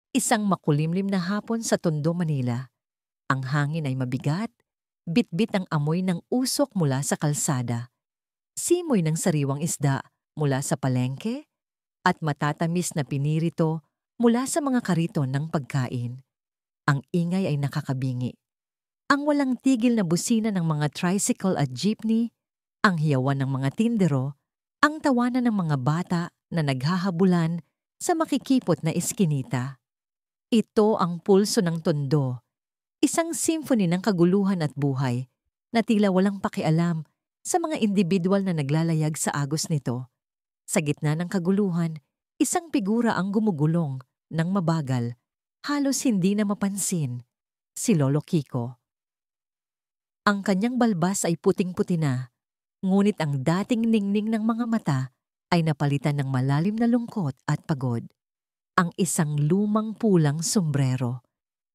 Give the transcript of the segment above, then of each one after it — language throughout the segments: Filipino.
Isang makulimlim na hapon sa Tondo, Manila. Ang hangin ay mabigat, bitbit ang amoy ng usok mula sa kalsada, simoy ng sariwang isda mula sa palengke, at matatamis na pinirito mula sa mga kariton ng pagkain. Ang ingay ay nakakabingi. Ang walang tigil na busina ng mga tricycle at jeepney, ang hiyawan ng mga tindero, ang tawanan ng mga bata na naghahabulan sa makikipot na eskinita. Ito ang pulso ng Tondo, isang symphony ng kaguluhan at buhay na tila walang pakialam sa mga individual na naglalayag sa agos nito. Sa gitna ng kaguluhan, isang figura ang gumugulong ng mabagal, halos hindi na mapansin, si Lolo Kiko. Ang kanyang balbas ay puting-puti na, ngunit ang dating ningning ng mga mata ay napalitan ng malalim na lungkot at pagod. Ang isang lumang pulang sombrero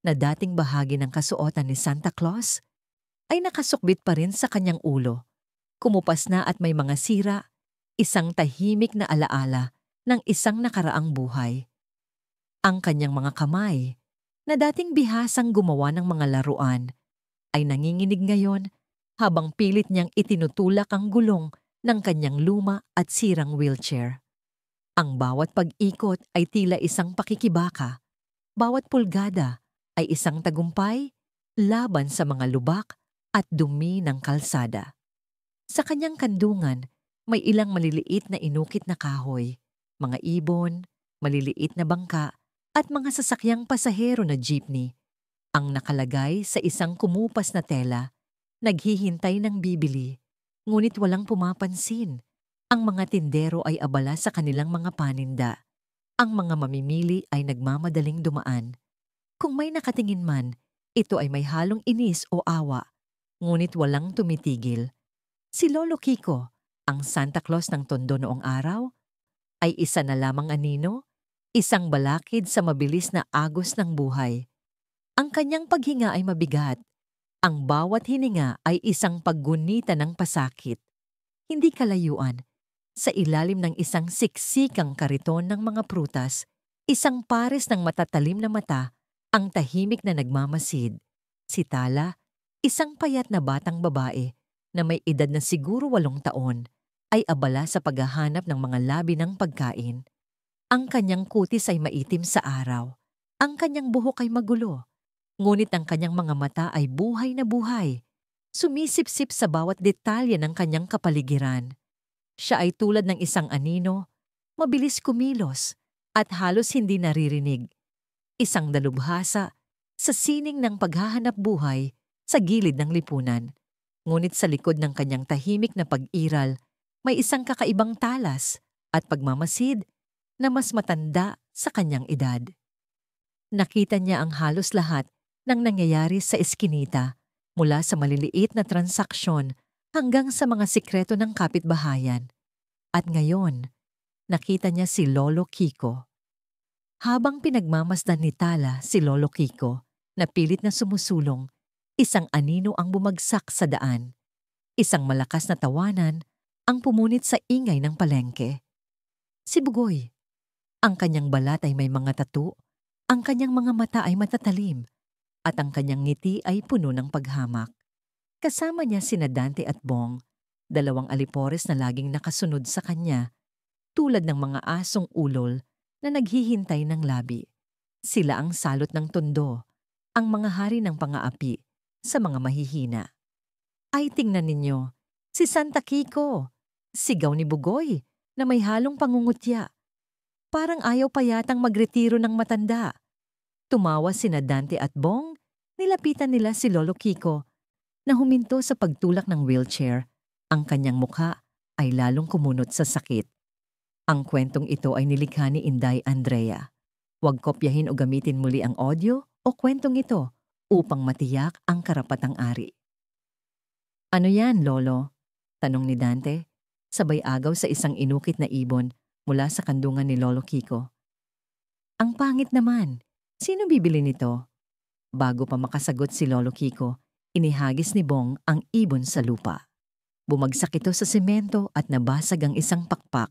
na dating bahagi ng kasuotan ni Santa Claus ay nakasukbit pa rin sa kanyang ulo. Kumupas na at may mga sira, isang tahimik na alaala ng isang nakaraang buhay. Ang kanyang mga kamay, na dating bihasang gumawa ng mga laruan, ay nanginginig ngayon habang pilit niyang itinutulak ang gulong ng kanyang luma at sirang wheelchair. Ang bawat pag-ikot ay tila isang pakikibaka, bawat pulgada ay isang tagumpay laban sa mga lubak at dumi ng kalsada. Sa kanyang kandungan, may ilang maliliit na inukit na kahoy, mga ibon, maliliit na bangka, at mga sasakyang pasahero na jeepney, ang nakalagay sa isang kumupas na tela, naghihintay ng bibili, ngunit walang pumapansin. Ang mga tindero ay abala sa kanilang mga paninda. Ang mga mamimili ay nagmamadaling dumaan. Kung may nakatingin man, ito ay may halong inis o awa, ngunit walang tumitigil. Si Lolo Kiko, ang Santa Claus ng Tondo noong araw, ay isa na lamang anino, isang balakid sa mabilis na agos ng buhay. Ang kanyang paghinga ay mabigat. Ang bawat hininga ay isang paggunita ng pasakit. Hindi kalayuan. Sa ilalim ng isang siksikang kariton ng mga prutas, isang pares ng matatalim na mata ang tahimik na nagmamasid. Si Tala, isang payat na batang babae na may edad na siguro 8 taon, ay abala sa paghahanap ng mga labi ng pagkain. Ang kanyang kutis ay maitim sa araw. Ang kanyang buhok ay magulo. Ngunit ang kanyang mga mata ay buhay na buhay. Sumisipsip sa bawat detalye ng kanyang kapaligiran. Siya ay tulad ng isang anino, mabilis kumilos at halos hindi naririnig. Isang dalubhasa sa sining ng paghahanap buhay sa gilid ng lipunan. Ngunit sa likod ng kanyang tahimik na pag-iral, may isang kakaibang talas at pagmamasid na mas matanda sa kanyang edad. Nakita niya ang halos lahat ng nangyayari sa eskinita, mula sa maliliit na transaksyon hanggang sa mga sikreto ng kapitbahayan. At ngayon, nakita niya si Lolo Kiko. Habang pinagmamasdan ni Tala si Lolo Kiko, na pilit na sumusulong, isang anino ang bumagsak sa daan. Isang malakas na tawanan ang pumunit sa ingay ng palengke. Si Bugoy. Ang kanyang balat ay may mga tattoo, ang kanyang mga mata ay matatalim, at ang kanyang ngiti ay puno ng paghamak. Kasama niya sina Dante at Bong, dalawang alipores na laging nakasunod sa kanya, tulad ng mga asong ulol na naghihintay ng labi. Sila ang salot ng Tondo, ang mga hari ng pang-aapi sa mga mahihina. Ay tingnan ninyo, si Santa Kiko, sigaw ni Bugoy na may halong pangungutya. Parang ayaw pa yatang magretiro ng matanda. Tumawa sina Dante at Bong, nilapitan nila si Lolo Kiko na huminto sa pagtulak ng wheelchair. Ang kanyang mukha ay lalong kumunot sa sakit. Ang kwentong ito ay nilikha ni Inday Andrea. Huwag kopyahin o gamitin muli ang audio o kwentong ito upang matiyak ang karapatang ari. Ano yan, Lolo? Tanong ni Dante, sabay agaw sa isang inukit na ibon mula sa kandungan ni Lolo Kiko. Ang pangit naman. Sino bibili nito? Bago pa makasagot si Lolo Kiko, inihagis ni Bong ang ibon sa lupa. Bumagsak ito sa semento at nabasag ang isang pakpak.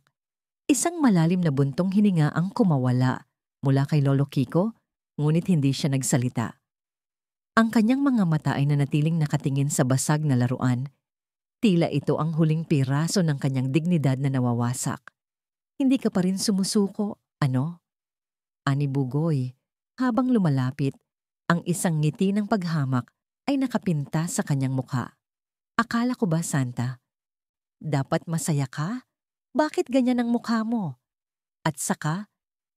Isang malalim na buntong hininga ang kumawala mula kay Lolo Kiko ngunit hindi siya nagsalita. Ang kanyang mga mata ay nanatiling nakatingin sa basag na laruan. Tila ito ang huling piraso ng kanyang dignidad na nawawasak. Hindi ka pa rin sumusuko, ano? Ani Bugoy, habang lumalapit, ang isang ngiti ng paghamak ay nakapinta sa kanyang mukha. Akala ko ba, Santa? Dapat masaya ka? Bakit ganyan ang mukha mo? At saka,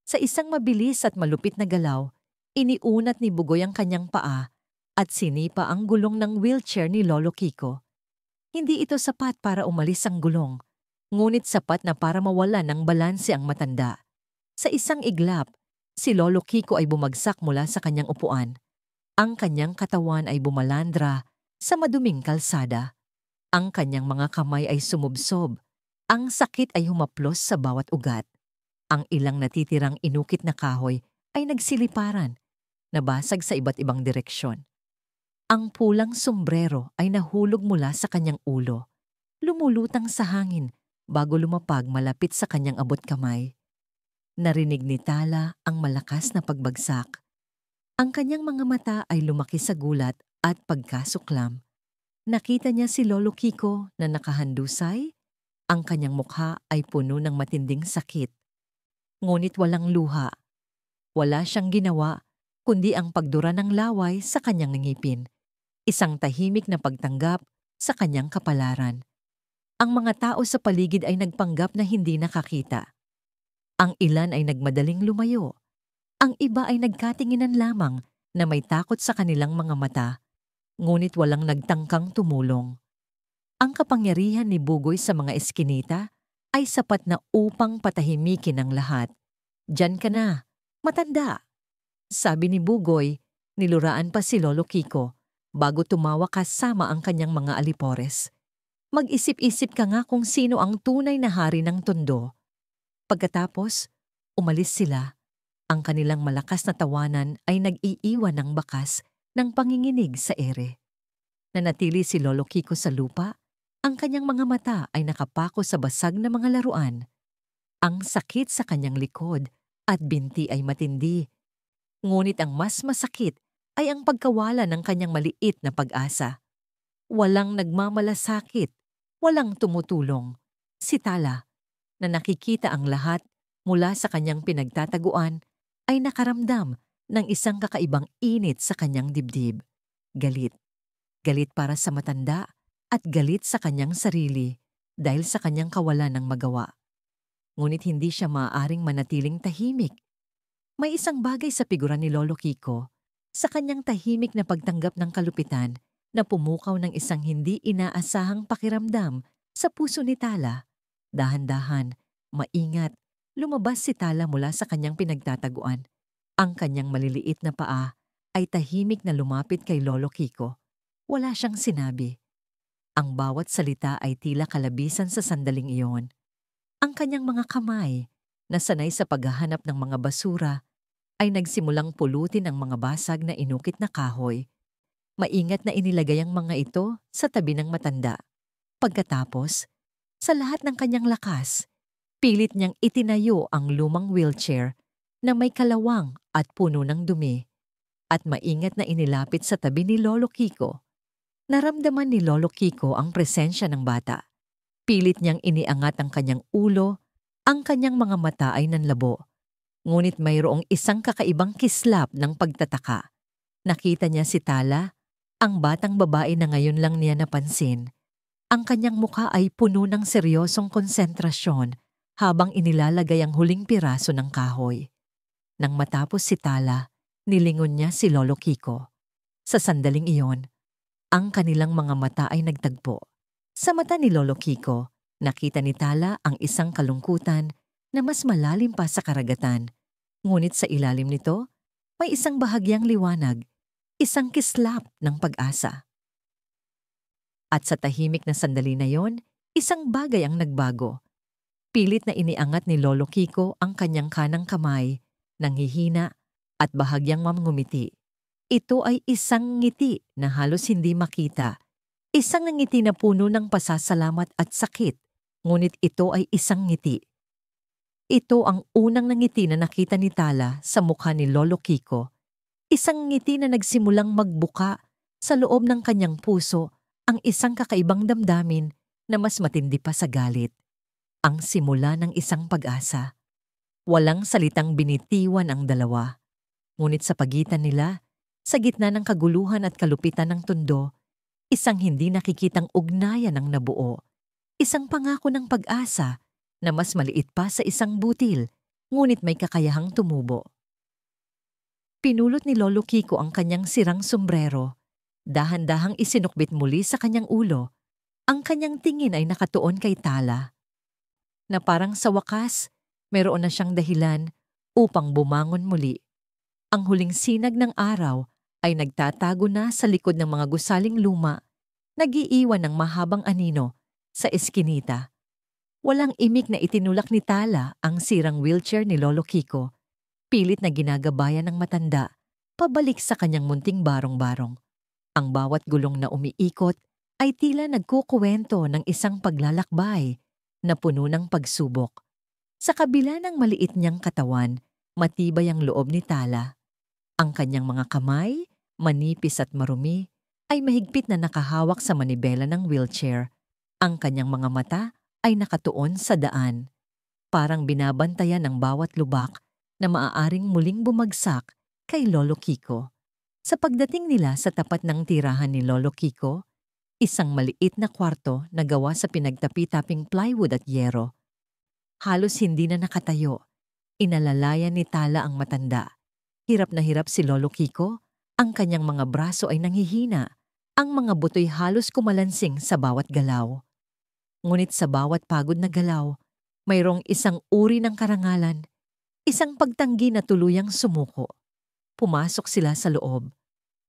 sa isang mabilis at malupit na galaw, iniunat ni Bugoy ang kanyang paa at sinipa ang gulong ng wheelchair ni Lolo Kiko. Hindi ito sapat para umalis ang gulong, ngunit sapat na para mawala ng balanse ang matanda. Sa isang iglap, si Lolo Kiko ay bumagsak mula sa kanyang upuan. Ang kanyang katawan ay bumalandra sa maduming kalsada. Ang kanyang mga kamay ay sumubsob. Ang sakit ay humaplos sa bawat ugat. Ang ilang natitirang inukit na kahoy ay nagsiliparan, nabasag sa iba't ibang direksyon. Ang pulang sombrero ay nahulog mula sa kanyang ulo, lumulutang sa hangin bago lumapag malapit sa kanyang abot kamay. Narinig ni Tala ang malakas na pagbagsak. Ang kanyang mga mata ay lumaki sa gulat at pagkasuklam. Nakita niya si Lolo Kiko na nakahandusay. Ang kanyang mukha ay puno ng matinding sakit. Ngunit walang luha. Wala siyang ginawa kundi ang pagdura ng laway sa kanyang ngipin. Isang tahimik na pagtanggap sa kanyang kapalaran. Ang mga tao sa paligid ay nagpanggap na hindi nakakita. Ang ilan ay nagmadaling lumayo. Ang iba ay nagkatinginan lamang na may takot sa kanilang mga mata, ngunit walang nagtangkang tumulong. Ang kapangyarihan ni Bugoy sa mga eskinita ay sapat na upang patahimikin ang lahat. "Diyan ka na, matanda," sabi ni Bugoy, niluraan pa si Lolo Kiko bago tumawa kasama ang kanyang mga alipores. "Mag-isip-isip ka nga kung sino ang tunay na hari ng Tondo." Pagkatapos, umalis sila. Ang kanilang malakas na tawanan ay nag-iiwan ng bakas ng panginginig sa ere. Nanatili si Lolo Kiko sa lupa. Ang kanyang mga mata ay nakapako sa basag na mga laruan. Ang sakit sa kanyang likod at binti ay matindi. Ngunit ang mas masakit ay ang pagkawala ng kanyang maliit na pag-asa. Walang nagmamalasakit, walang tumutulong. Si Tala, na nakikita ang lahat mula sa kanyang pinagtataguan, ay nakaramdam ng isang kakaibang init sa kanyang dibdib. Galit. Galit para sa matanda at galit sa kanyang sarili dahil sa kanyang kawalan ng magawa. Ngunit hindi siya maaaring manatiling tahimik. May isang bagay sa figura ni Lolo Kiko, sa kanyang tahimik na pagtanggap ng kalupitan, na pumukaw ng isang hindi inaasahang pakiramdam sa puso ni Tala. Dahan-dahan, maingat, lumabas si Tala mula sa kanyang pinagtataguan. Ang kanyang maliliit na paa ay tahimik na lumapit kay Lolo Kiko. Wala siyang sinabi. Ang bawat salita ay tila kalabisan sa sandaling iyon. Ang kanyang mga kamay, na sanay sa paghahanap ng mga basura, ay nagsimulang pulutin ang mga basag na inukit na kahoy. Maingat na inilagay ang mga ito sa tabi ng matanda. Pagkatapos, sa lahat ng kanyang lakas, pilit niyang itinayo ang lumang wheelchair na may kalawang at puno ng dumi, at maingat na inilapit sa tabi ni Lolo Kiko. Naramdaman ni Lolo Kiko ang presensya ng bata. Pilit niyang iniangat ang kanyang ulo, ang kanyang mga mata ay nanlabo. Ngunit mayroong isang kakaibang kislap ng pagtataka. Nakita niya si Tala, ang batang babae na ngayon lang niya napansin. Ang kanyang mukha ay puno ng seryosong konsentrasyon habang inilalagay ang huling piraso ng kahoy. Nang matapos si Tala, nilingon niya si Lolo Kiko. Sa sandaling iyon, ang kanilang mga mata ay nagtagpo. Sa mata ni Lolo Kiko, nakita ni Tala ang isang kalungkutan na mas malalim pa sa karagatan. Ngunit sa ilalim nito, may isang bahagyang liwanag, isang kislap ng pag-asa. At sa tahimik na sandali na yon, isang bagay ang nagbago. Pilit na iniangat ni Lolo Kiko ang kanyang kanang kamay, nanghihina at bahagyang mamngumiti. Ito ay isang ngiti na halos hindi makita. Isang ngiti na puno ng pasasalamat at sakit, ngunit ito ay isang ngiti. Ito ang unang ngiti na nakita ni Tala sa mukha ni Lolo Kiko. Isang ngiti na nagsimulang magbuka sa loob ng kanyang puso, ang isang kakaibang damdamin na mas matindi pa sa galit. Ang simula ng isang pag-asa. Walang salitang binitiwan ang dalawa. Ngunit sa pagitan nila, sa gitna ng kaguluhan at kalupitan ng tundo, isang hindi nakikitang ugnayan ang nabuo. Isang pangako ng pag-asa na mas maliit pa sa isang butil, ngunit may kakayahang tumubo. Pinulot ni Lolo Kiko ang kanyang sirang sombrero. Dahan-dahang isinukbit muli sa kanyang ulo. Ang kanyang tingin ay nakatuon kay Tala, na parang sa wakas, meron na siyang dahilan upang bumangon muli. Ang huling sinag ng araw ay nagtatago na sa likod ng mga gusaling luma, nag-iiwan ng mahabang anino sa eskinita. Walang imik na itinulak ni Tala ang sirang wheelchair ni Lolo Kiko, pilit na ginagabayan ng matanda, pabalik sa kanyang munting barong-barong. Ang bawat gulong na umiikot ay tila nagkukuwento ng isang paglalakbay na puno ng pagsubok. Sa kabila ng maliit niyang katawan, matibay ang loob ni Tala. Ang kanyang mga kamay, manipis at marumi, ay mahigpit na nakahawak sa manibela ng wheelchair. Ang kanyang mga mata ay nakatuon sa daan. Parang binabantayan ng bawat lubak na maaaring muling bumagsak kay Lolo Kiko. Sa pagdating nila sa tapat ng tirahan ni Lolo Kiko, isang maliit na kwarto na gawa sa pinagtapi-taping plywood at yero. Halos hindi na nakatayo. Inalalayan ni Tala ang matanda. Hirap na hirap si Lolo Kiko, ang kanyang mga braso ay nanghihina, ang mga buto'y halos kumalansing sa bawat galaw. Ngunit sa bawat pagod na galaw, mayroong isang uri ng karangalan, isang pagtanggi na tuluyang sumuko. Pumasok sila sa loob.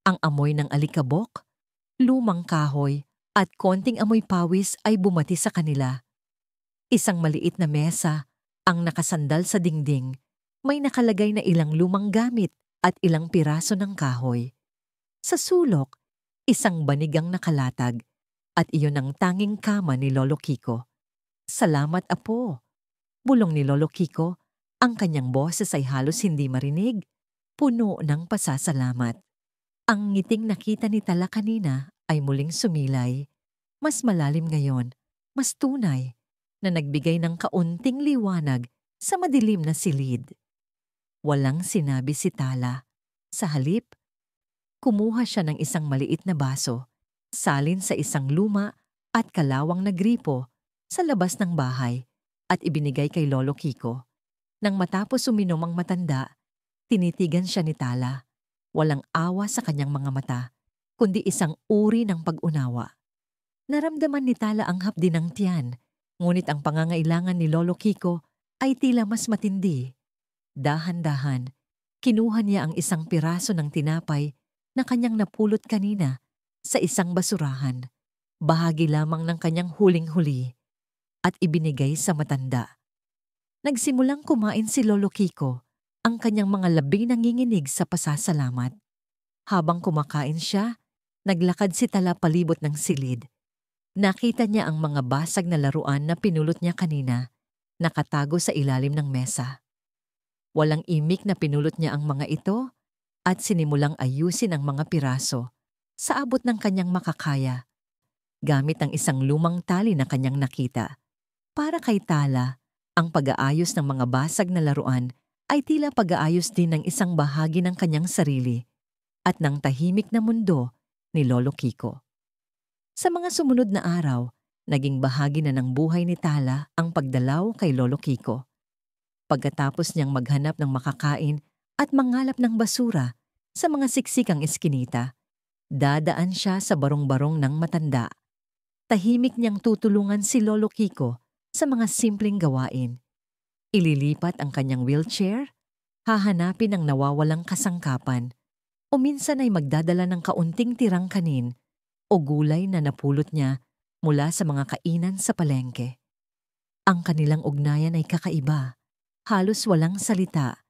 Ang amoy ng alikabok, lumang kahoy, at konting amoy pawis ay bumati sa kanila. Isang maliit na mesa ang nakasandal sa dingding. May nakalagay na ilang lumang gamit at ilang piraso ng kahoy. Sa sulok, isang banigang nakalatag at iyon ang tanging kama ni Lolo Kiko. "Salamat, apo," bulong ni Lolo Kiko. Ang kanyang boses ay halos hindi marinig, puno ng pasasalamat. Ang ngiting nakita ni Tala kanina ay muling sumilay. Mas malalim ngayon, mas tunay, na nagbigay ng kaunting liwanag sa madilim na silid. Walang sinabi si Tala. Sa halip, kumuha siya ng isang maliit na baso, salin sa isang luma at kalawang na gripo sa labas ng bahay at ibinigay kay Lolo Kiko. Nang matapos uminom ang matanda, tinitigan siya ni Tala. Walang awa sa kanyang mga mata, kundi isang uri ng pag-unawa. Naramdaman ni Tala ang hapdi ng tiyan, ngunit ang pangangailangan ni Lolo Kiko ay tila mas matindi. Dahan-dahan, kinuha niya ang isang piraso ng tinapay na kanyang napulot kanina sa isang basurahan, bahagi lamang ng kanyang huling-huli, at ibinigay sa matanda. Nagsimulang kumain si Lolo Kiko, ang kanyang mga labing nanginginig sa pasasalamat. Habang kumakain siya, naglakad si Tala palibot ng silid. Nakita niya ang mga basag na laruan na pinulot niya kanina, nakatago sa ilalim ng mesa. Walang imik na pinulot niya ang mga ito at sinimulang ayusin ang mga piraso sa abot ng kanyang makakaya, gamit ang isang lumang tali na kanyang nakita. Para kay Tala, ang pag-aayos ng mga basag na laruan ay tila pag-aayos din ng isang bahagi ng kanyang sarili at ng tahimik na mundo ni Lolo Kiko. Sa mga sumunod na araw, naging bahagi na ng buhay ni Tala ang pagdalaw kay Lolo Kiko. Pagkatapos niyang maghanap ng makakain at mangalap ng basura sa mga siksikang eskinita, dadaan siya sa barong-barong ng matanda. Tahimik niyang tutulungan si Lolo Kiko sa mga simpleng gawain. Ililipat ang kanyang wheelchair, hahanapin ang nawawalang kasangkapan, o minsan ay magdadala ng kaunting tirang kanin o gulay na napulot niya mula sa mga kainan sa palengke. Ang kanilang ugnayan ay kakaiba, halos walang salita,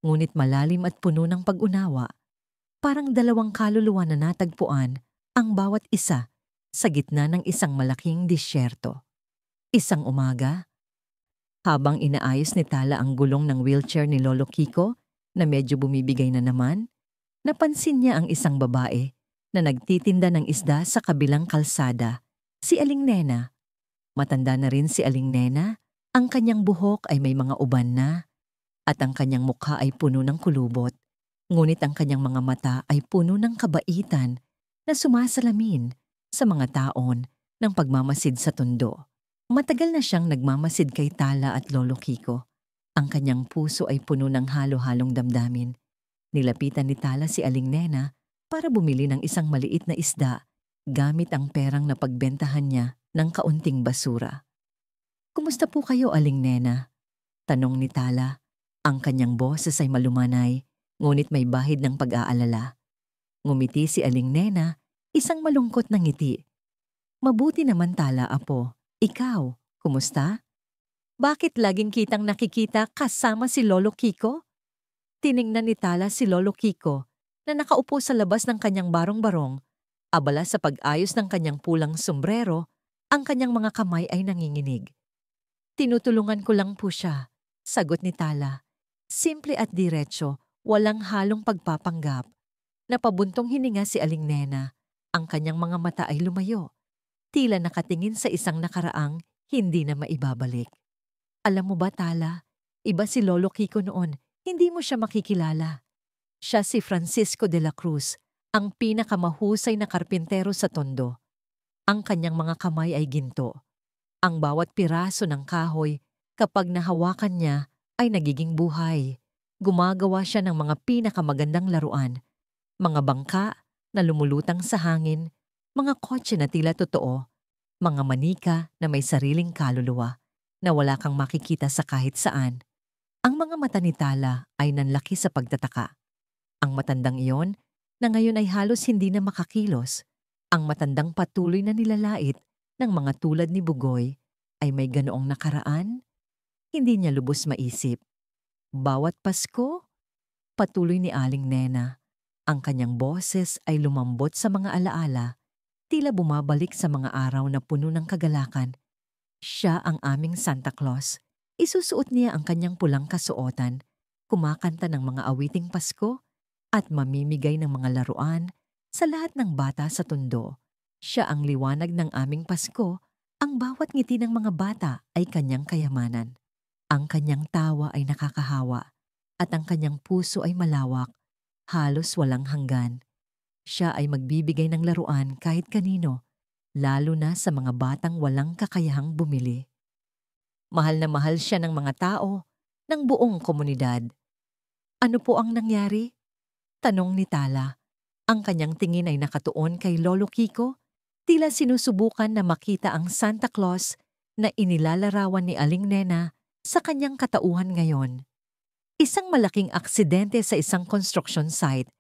ngunit malalim at puno ng pag-unawa. Parang dalawang kaluluwa na natagpuan ang bawat isa sa gitna ng isang malaking disyerto. Isang umaga, habang inaayos ni Tala ang gulong ng wheelchair ni Lolo Kiko na medyo bumibigay na naman, Napansin niya ang isang babae na nagtitinda ng isda sa kabilang kalsada, si Aling Nena. Matanda na rin si Aling Nena, ang kanyang buhok ay may mga uban na, at ang kanyang mukha ay puno ng kulubot. Ngunit ang kanyang mga mata ay puno ng kabaitan na sumasalamin sa mga taon ng pagmamasid sa tondo. Matagal na siyang nagmamasid kay Tala at Lolo Kiko. Ang kanyang puso ay puno ng halo-halong damdamin. Nilapitan ni Tala si Aling Nena para bumili ng isang maliit na isda gamit ang perang napagbentahan niya ng kaunting basura. "Kumusta po kayo, Aling Nena?" tanong ni Tala. Ang kanyang boses ay malumanay, ngunit may bahid ng pag-aalala. Ngumiti si Aling Nena, isang malungkot na ngiti. "Mabuti naman, Tala, apo. Ikaw, kumusta? Bakit laging kitang nakikita kasama si Lolo Kiko?" Tiningnan ni Tala si Lolo Kiko na nakaupo sa labas ng kanyang barong-barong. Abala sa pag-ayos ng kanyang pulang sombrero, ang kanyang mga kamay ay nanginginig. "Tinutulungan ko lang po siya," sagot ni Tala. Simple at diretso, walang halong pagpapanggap. Napabuntong hininga si Aling Nena. Ang kanyang mga mata ay lumayo. Tila nakatingin sa isang nakaraang hindi na maibabalik. "Alam mo ba, Tala, iba si Lolo Kiko noon. Hindi mo siya makikilala. Siya si Francisco de la Cruz, ang pinakamahusay na karpintero sa Tondo. Ang kanyang mga kamay ay ginto. Ang bawat piraso ng kahoy, kapag nahawakan niya, ay nagiging buhay. Gumagawa siya ng mga pinakamagandang laruan. Mga bangka na lumulutang sa hangin, mga kotse na tila totoo, mga manika na may sariling kaluluwa na wala kang makikita sa kahit saan." Ang mga mata ni Tala ay nanlaki sa pagtataka. Ang matandang iyon, na ngayon ay halos hindi na makakilos, ang matandang patuloy na nilalait ng mga tulad ni Bugoy, ay may ganoong nakaraan? Hindi niya lubos maisip. Bawat Pasko, patuloy ni Aling Nena, ang kanyang boses ay lumambot sa mga alaala, tila bumabalik sa mga araw na puno ng kagalakan. Siya ang aming Santa Claus. Isusuot niya ang kanyang pulang kasuotan, kumakanta ng mga awiting Pasko, at mamimigay ng mga laruan sa lahat ng bata sa Tondo. Siya ang liwanag ng aming Pasko, ang bawat ngiti ng mga bata ay kanyang kayamanan. Ang kanyang tawa ay nakakahawa, at ang kanyang puso ay malawak, halos walang hanggan. Siya ay magbibigay ng laruan kahit kanino, lalo na sa mga batang walang kakayahang bumili. Mahal na mahal siya ng mga tao, ng buong komunidad. "Ano po ang nangyari?" tanong ni Tala. Ang kanyang tingin ay nakatuon kay Lolo Kiko, tila sinusubukan na makita ang Santa Claus na inilalarawan ni Aling Nena sa kanyang katauhan ngayon. Isang malaking aksidente sa isang construction site.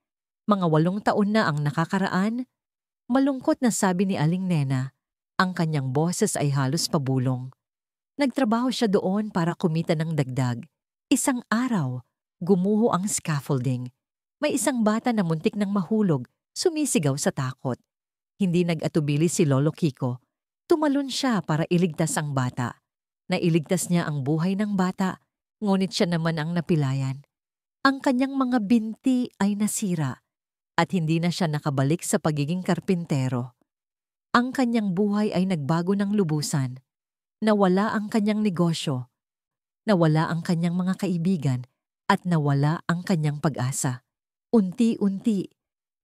Mga 8 taon na ang nakakaraan. Malungkot na sabi ni Aling Nena. Ang kanyang boses ay halos pabulong. Nagtrabaho siya doon para kumita ng dagdag. Isang araw, gumuho ang scaffolding. May isang bata na muntik ng mahulog, sumisigaw sa takot. Hindi nag-atubili si Lolo Kiko. Tumalon siya para iligtas ang bata. Nailigtas niya ang buhay ng bata, ngunit siya naman ang napilayan. Ang kanyang mga binti ay nasira at hindi na siya nakabalik sa pagiging karpintero. Ang kanyang buhay ay nagbago ng lubusan. Nawala ang kanyang negosyo, nawala ang kanyang mga kaibigan, at nawala ang kanyang pag-asa. Unti-unti,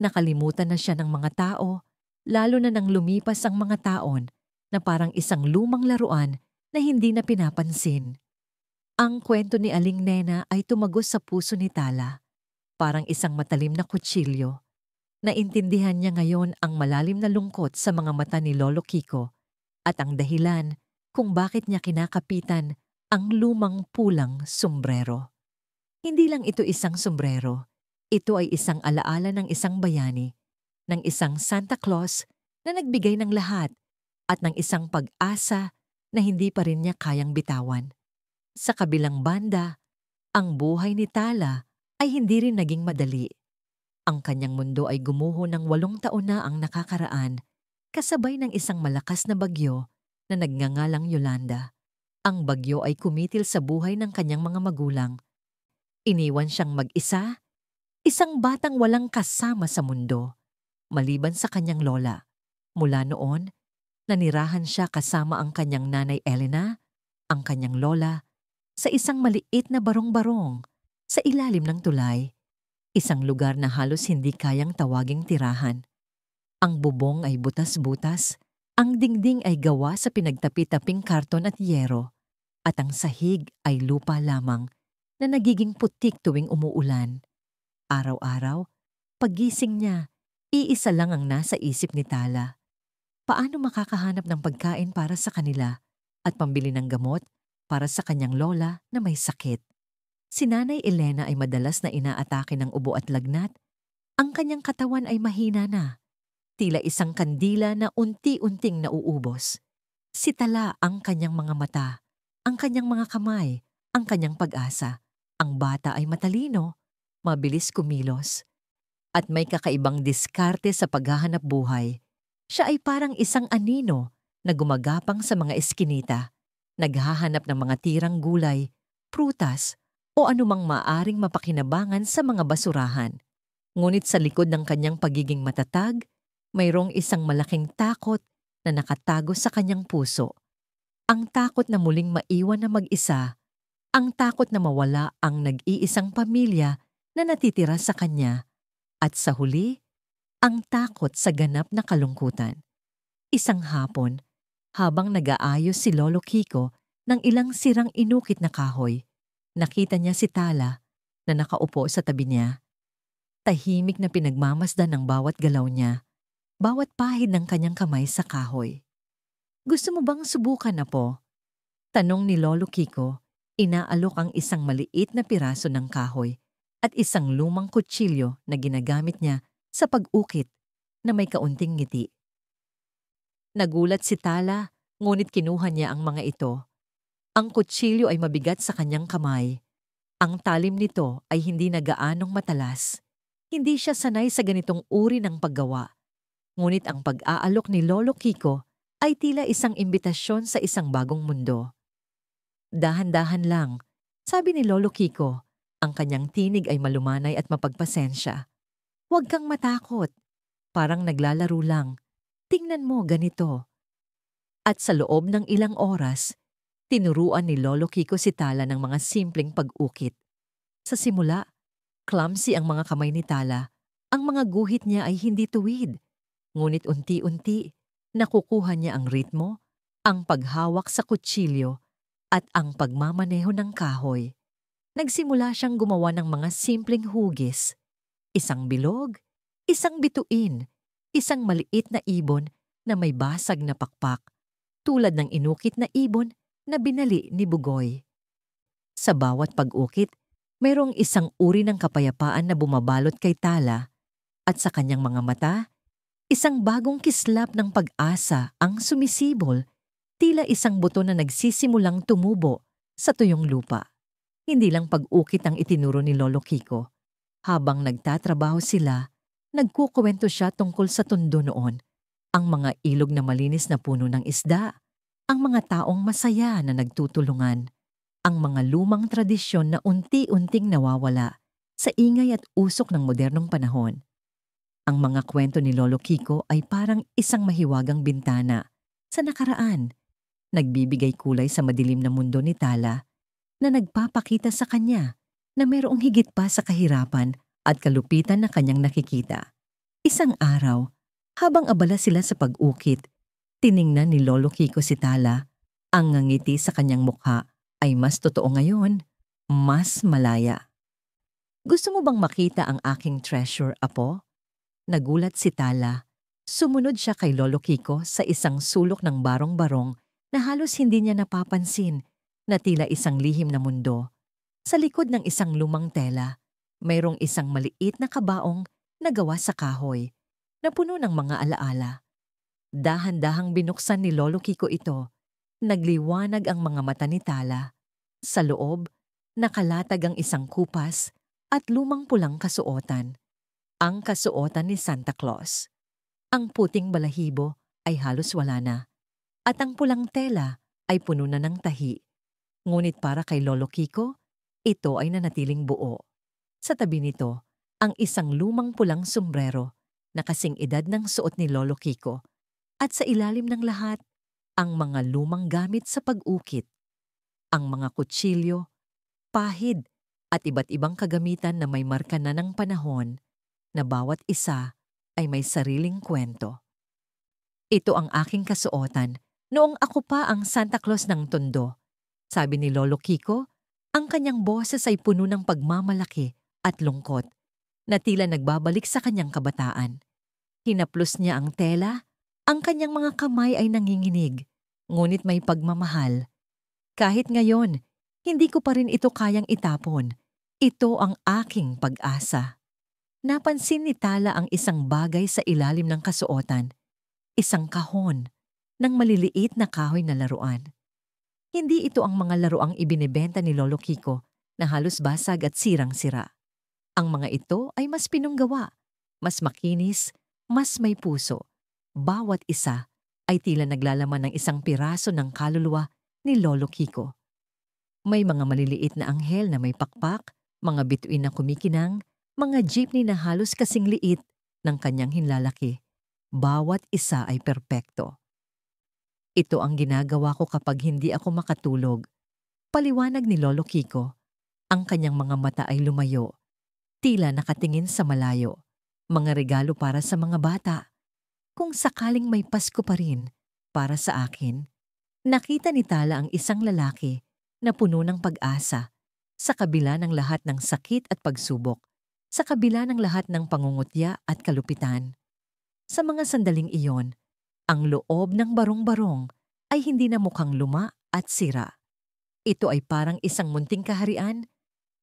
nakalimutan na siya ng mga tao, lalo na nang lumipas ang mga taon na parang isang lumang laruan na hindi na pinapansin. Ang kwento ni Aling Nena ay tumagos sa puso ni Tala, parang isang matalim na kutsilyo. Naintindihan niya ngayon ang malalim na lungkot sa mga mata ni Lolo Kiko at ang dahilan kung bakit niya kinakapitan ang lumang pulang sombrero. Hindi lang ito isang sombrero, ito ay isang alaala ng isang bayani, ng isang Santa Claus na nagbigay ng lahat at ng isang pag-asa na hindi pa rin niya kayang bitawan. Sa kabilang banda, ang buhay ni Tala ay hindi rin naging madali. Ang kanyang mundo ay gumuho ng 8 taon na ang nakakaraan, kasabay ng isang malakas na bagyo na nagngangalang Yolanda. Ang bagyo ay kumitil sa buhay ng kanyang mga magulang. Iniwan siyang mag-isa, Isang batang walang kasama sa mundo, maliban sa kanyang lola. Mula noon, nanirahan siya kasama ang kanyang nanay Elena, ang kanyang lola, sa isang maliit na barong-barong sa ilalim ng tulay, isang lugar na halos hindi kayang tawaging tirahan. Ang bubong ay butas-butas, ang dingding ay gawa sa pinagtapi-taping karton at yero, at ang sahig ay lupa lamang na nagiging putik tuwing umuulan. Araw-araw, paggising niya, iisa lang ang nasa isip ni Tala. Paano makakahanap ng pagkain para sa kanila at pambili ng gamot para sa kanyang lola na may sakit? Si Nanay Elena ay madalas na inaatake ng ubo at lagnat. Ang kanyang katawan ay mahina na, tila isang kandila na unti-unting nauubos. Si Tala ang kanyang mga mata, ang kanyang mga kamay, ang kanyang pag-asa. Ang bata ay matalino, mabilis kumilos, at may kakaibang diskarte sa paghahanap buhay. Siya ay parang isang anino na gumagapang sa mga eskinita, naghahanap ng mga tirang gulay, prutas, o anumang maaring mapakinabangan sa mga basurahan. Ngunit sa likod ng kanyang pagiging matatag, mayroong isang malaking takot na nakatago sa kanyang puso. Ang takot na muling maiwan na mag-isa, ang takot na mawala ang nag-iisang pamilya na natitira sa kanya, at sa huli, ang takot sa ganap na kalungkutan. Isang hapon, habang nag-aayos si Lolo Kiko ng ilang sirang inukit na kahoy, nakita niya si Tala na nakaupo sa tabi niya. Tahimik na pinagmamasdan ng bawat galaw niya, bawat pahid ng kanyang kamay sa kahoy. "Gusto mo bang subukan na po?" Tanong ni Lolo Kiko. Inaalok ang isang maliit na piraso ng kahoy at isang lumang kutsilyo na ginagamit niya sa pag-ukit na may kaunting ngiti. Nagulat si Tala, ngunit kinuha niya ang mga ito. Ang kutsilyo ay mabigat sa kanyang kamay. Ang talim nito ay hindi na gaanong matalas. Hindi siya sanay sa ganitong uri ng paggawa. Ngunit ang pag-aalok ni Lolo Kiko ay tila isang imbitasyon sa isang bagong mundo. "Dahan-dahan lang," sabi ni Lolo Kiko. Ang kanyang tinig ay malumanay at mapagpasensya. "Huwag kang matakot. Parang naglalaro lang. Tingnan mo ganito." At sa loob ng ilang oras, tinuruan ni Lolo Kiko si Tala ng mga simpleng pag-ukit. Sa simula, clumsy ang mga kamay ni Tala. Ang mga guhit niya ay hindi tuwid. Ngunit unti-unti, nakukuha niya ang ritmo, ang paghawak sa kutsilyo, at ang pagmamaneho ng kahoy. Nagsimula siyang gumawa ng mga simpleng hugis. Isang bilog, isang bituin, isang maliit na ibon na may basag na pakpak, tulad ng inukit na ibon na binali ni Bugoy. Sa bawat pag-ukit, mayroong isang uri ng kapayapaan na bumabalot kay Tala, at sa kanyang mga mata, isang bagong kislap ng pag-asa ang sumisibol, tila isang buto na nagsisimulang tumubo sa tuyong lupa. Hindi lang pag-ukit ang itinuro ni Lolo Kiko. Habang nagtatrabaho sila, nagkukuwento siya tungkol sa tondo noon, ang mga ilog na malinis na puno ng isda, ang mga taong masaya na nagtutulungan, ang mga lumang tradisyon na unti-unting nawawala sa ingay at usok ng modernong panahon. Ang mga kwento ni Lolo Kiko ay parang isang mahiwagang bintana sa nakaraan, nagbibigay kulay sa madilim na mundo ni Tala, na nagpapakita sa kanya na mayroong higit pa sa kahirapan at kalupitan na kanyang nakikita. Isang araw, habang abala sila sa pag-ukit, tiningnan ni Lolo Kiko si Tala. Ang ngiti sa kanyang mukha ay mas totoo ngayon, mas malaya. "Gusto mo bang makita ang aking treasure, apo?" Nagulat si Tala. Sumunod siya kay Lolo Kiko sa isang sulok ng barong-barong na halos hindi niya napapansin, na tila isang lihim na mundo. Sa likod ng isang lumang tela, mayroong isang maliit na kabaong na gawa sa kahoy, na puno ng mga alaala. Dahan-dahang binuksan ni Lolo Kiko ito. Nagliwanag ang mga mata ni Tala. Sa loob, nakalatag ang isang kupas at lumang pulang kasuotan. Ang kasuotan ni Santa Claus. Ang puting balahibo ay halos wala na, at ang pulang tela ay puno na ng tahi. Ngunit para kay Lolo Kiko, ito ay nanatiling buo. Sa tabi nito, ang isang lumang pulang sombrero na kasing edad ng suot ni Lolo Kiko, at sa ilalim ng lahat, ang mga lumang gamit sa pag-ukit, ang mga kutsilyo, pahid, at iba't ibang kagamitan na may marka na ng panahon na bawat isa ay may sariling kwento. Ito ang aking kasuotan noong ako pa ang Santa Claus ng Tondo, sabi ni Lolo Kiko. Ang kanyang boses ay puno ng pagmamalaki at lungkot na tila nagbabalik sa kanyang kabataan. Hinaplos niya ang tela, ang kanyang mga kamay ay nanginginig, ngunit may pagmamahal. Kahit ngayon, hindi ko pa rin ito kayang itapon. Ito ang aking pag-asa. Napansin ni Tala ang isang bagay sa ilalim ng kasuotan, isang kahon ng maliliit na kahoy na laruan. Hindi ito ang mga laruang ibinebenta ni Lolo Kiko na halos basag at sirang-sira. Ang mga ito ay mas pinunggawa, mas makinis, mas may puso. Bawat isa ay tila naglalaman ng isang piraso ng kaluluwa ni Lolo Kiko. May mga maliliit na anghel na may pakpak, mga bituin na kumikinang, mga jeepney na halos kasing liit ng kanyang hinlalaki. Bawat isa ay perpekto. Ito ang ginagawa ko kapag hindi ako makatulog. Paliwanag ni Lolo Kiko. Ang kanyang mga mata ay lumayo, tila nakatingin sa malayo. Mga regalo para sa mga bata. Kung sakaling may Pasko pa rin para sa akin. Nakita ni Tala ang isang lalaki na puno ng pag-asa sa kabila ng lahat ng sakit at pagsubok, sa kabila ng lahat ng pangungutya at kalupitan. Sa mga sandaling iyon, ang loob ng barong-barong ay hindi na mukhang luma at sira. Ito ay parang isang munting kaharian,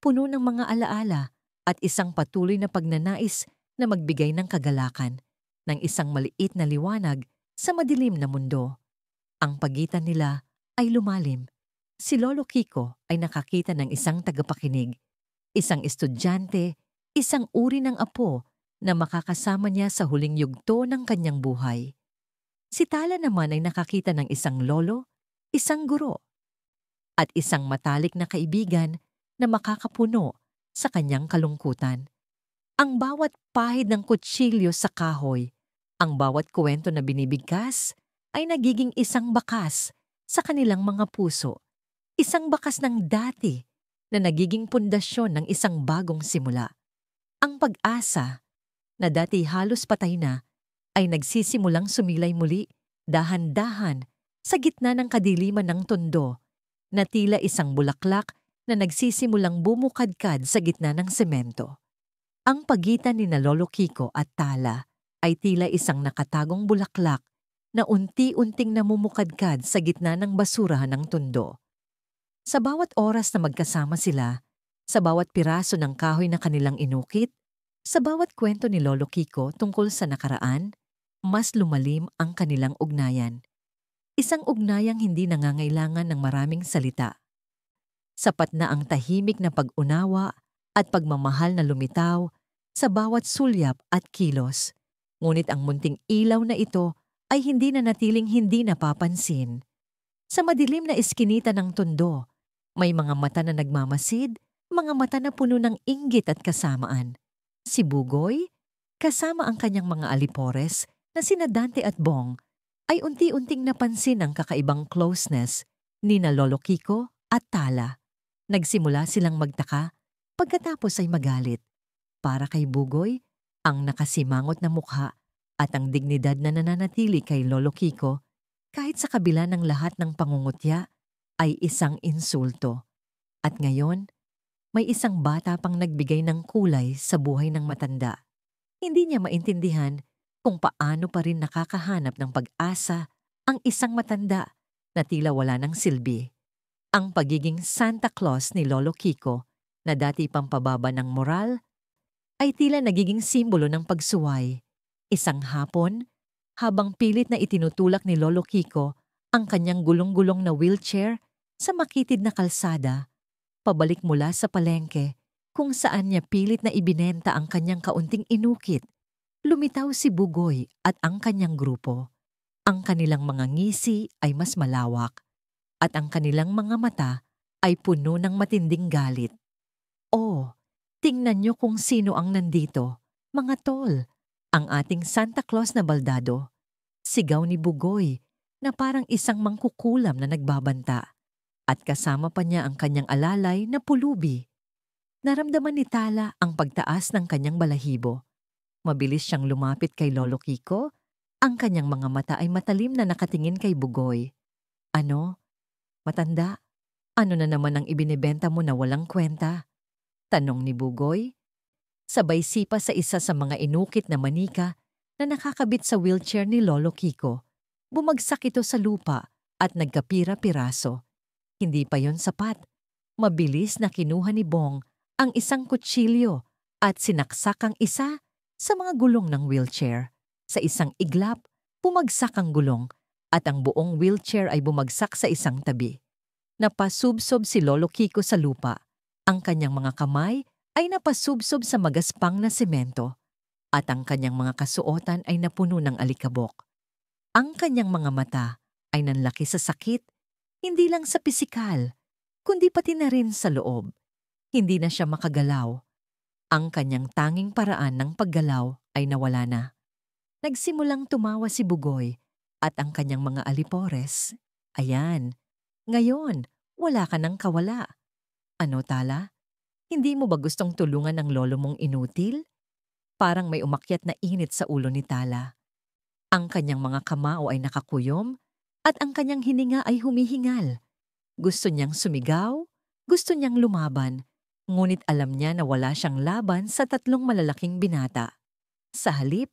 puno ng mga alaala at isang patuloy na pagnanais na magbigay ng kagalakan, ng isang maliit na liwanag sa madilim na mundo. Ang pagitan nila ay lumalim. Si Lolo Kiko ay nakakita ng isang tagapakinig, isang estudyante, isang uri ng apo na makakasama niya sa huling yugto ng kanyang buhay. Si Tala naman ay nakakita ng isang lolo, isang guro, at isang matalik na kaibigan na makakapuno sa kanyang kalungkutan. Ang bawat pahid ng kutsilyo sa kahoy, ang bawat kwento na binibigkas ay nagiging isang bakas sa kanilang mga puso, isang bakas ng dati na nagiging pundasyon ng isang bagong simula. Ang pag-asa na dati halos patay na ay nagsisimulang sumilay muli, dahan-dahan, sa gitna ng kadiliman ng Tondo, na tila isang bulaklak na nagsisimulang bumukadkad sa gitna ng semento. Ang pagitan ni Lolo Kiko at Tala ay tila isang nakatagong bulaklak na unti-unting namumukadkad sa gitna ng basurahan ng Tondo. Sa bawat oras na magkasama sila, sa bawat piraso ng kahoy na kanilang inukit, sa bawat kwento ni Lolo Kiko tungkol sa nakaraan, mas lumalim ang kanilang ugnayan. Isang ugnayang hindi nangangailangan ng maraming salita. Sapat na ang tahimik na pag-unawa at pagmamahal na lumitaw sa bawat sulyap at kilos. Ngunit ang munting ilaw na ito ay hindi na natiling hindi napapansin. Sa madilim na iskinita ng Tondo, may mga mata na nagmamasid, mga mata na puno ng inggit at kasamaan. Si Bugoy, kasama ang kanyang mga alipores na sina Dante at Bong, ay unti-unting napansin ang kakaibang closeness ni Lolo Kiko at Tala. Nagsimula silang magtaka, pagkatapos ay magalit. Para kay Bugoy, ang nakasimangot na mukha at ang dignidad na nananatili kay Lolo Kiko, kahit sa kabila ng lahat ng pangungutya, ay isang insulto. At ngayon, may isang bata pang nagbigay ng kulay sa buhay ng matanda. Hindi niya maintindihan kung paano pa rin nakakahanap ng pag-asa ang isang matanda na tila wala ng silbi. Ang pagiging Santa Claus ni Lolo Kiko, na dati pampababa ng moral, ay tila nagiging simbolo ng pagsuway. Isang hapon, habang pilit na itinutulak ni Lolo Kiko ang kanyang gulong-gulong na wheelchair sa makitid na kalsada, pabalik mula sa palengke kung saan niya pilit na ibinenta ang kanyang kaunting inukit, lumitaw si Bugoy at ang kanyang grupo. Ang kanilang mga ngisi ay mas malawak at ang kanilang mga mata ay puno ng matinding galit. Oh, Tingnan niyo kung sino ang nandito. Mga tol, ang ating Santa Claus na baldado. Sigaw ni Bugoy na parang isang mangkukulam na nagbabanta. At kasama pa niya ang kanyang alalay na pulubi. Naramdaman ni Tala ang pagtaas ng kanyang balahibo. Mabilis siyang lumapit kay Lolo Kiko. Ang kanyang mga mata ay matalim na nakatingin kay Bugoy. Ano? Matanda? Ano na naman ang ibinebenta mo na walang kwenta? Tanong ni Bugoy. Sabay sipa sa isa sa mga inukit na manika na nakakabit sa wheelchair ni Lolo Kiko. Bumagsak ito sa lupa at nagkapira-piraso. Hindi pa yon sapat. Mabilis na kinuha ni Bong ang isang kutsilyo at sinaksak ang isa sa mga gulong ng wheelchair. Sa isang iglap, bumagsak ang gulong at ang buong wheelchair ay bumagsak sa isang tabi. Napasubsob si Lolo Kiko sa lupa. Ang kanyang mga kamay ay napasubsob sa magaspang na semento at ang kanyang mga kasuotan ay napuno ng alikabok. Ang kanyang mga mata ay nanlaki sa sakit, hindi lang sa pisikal, kundi pati na rin sa loob. Hindi na siya makagalaw. Ang kanyang tanging paraan ng paggalaw ay nawala na. Nagsimulang tumawa si Bugoy at ang kanyang mga alipores. Ayan, ngayon, wala ka nang kawala. Ano, Tala? Hindi mo ba gustong tulungan ng lolo mong inutil? Parang may umakyat na init sa ulo ni Tala. Ang kanyang mga kamao ay nakakuyom at ang kanyang hininga ay humihingal. Gusto niyang sumigaw, gusto niyang lumaban, ngunit alam niya na wala siyang laban sa tatlong malalaking binata. Sa halip,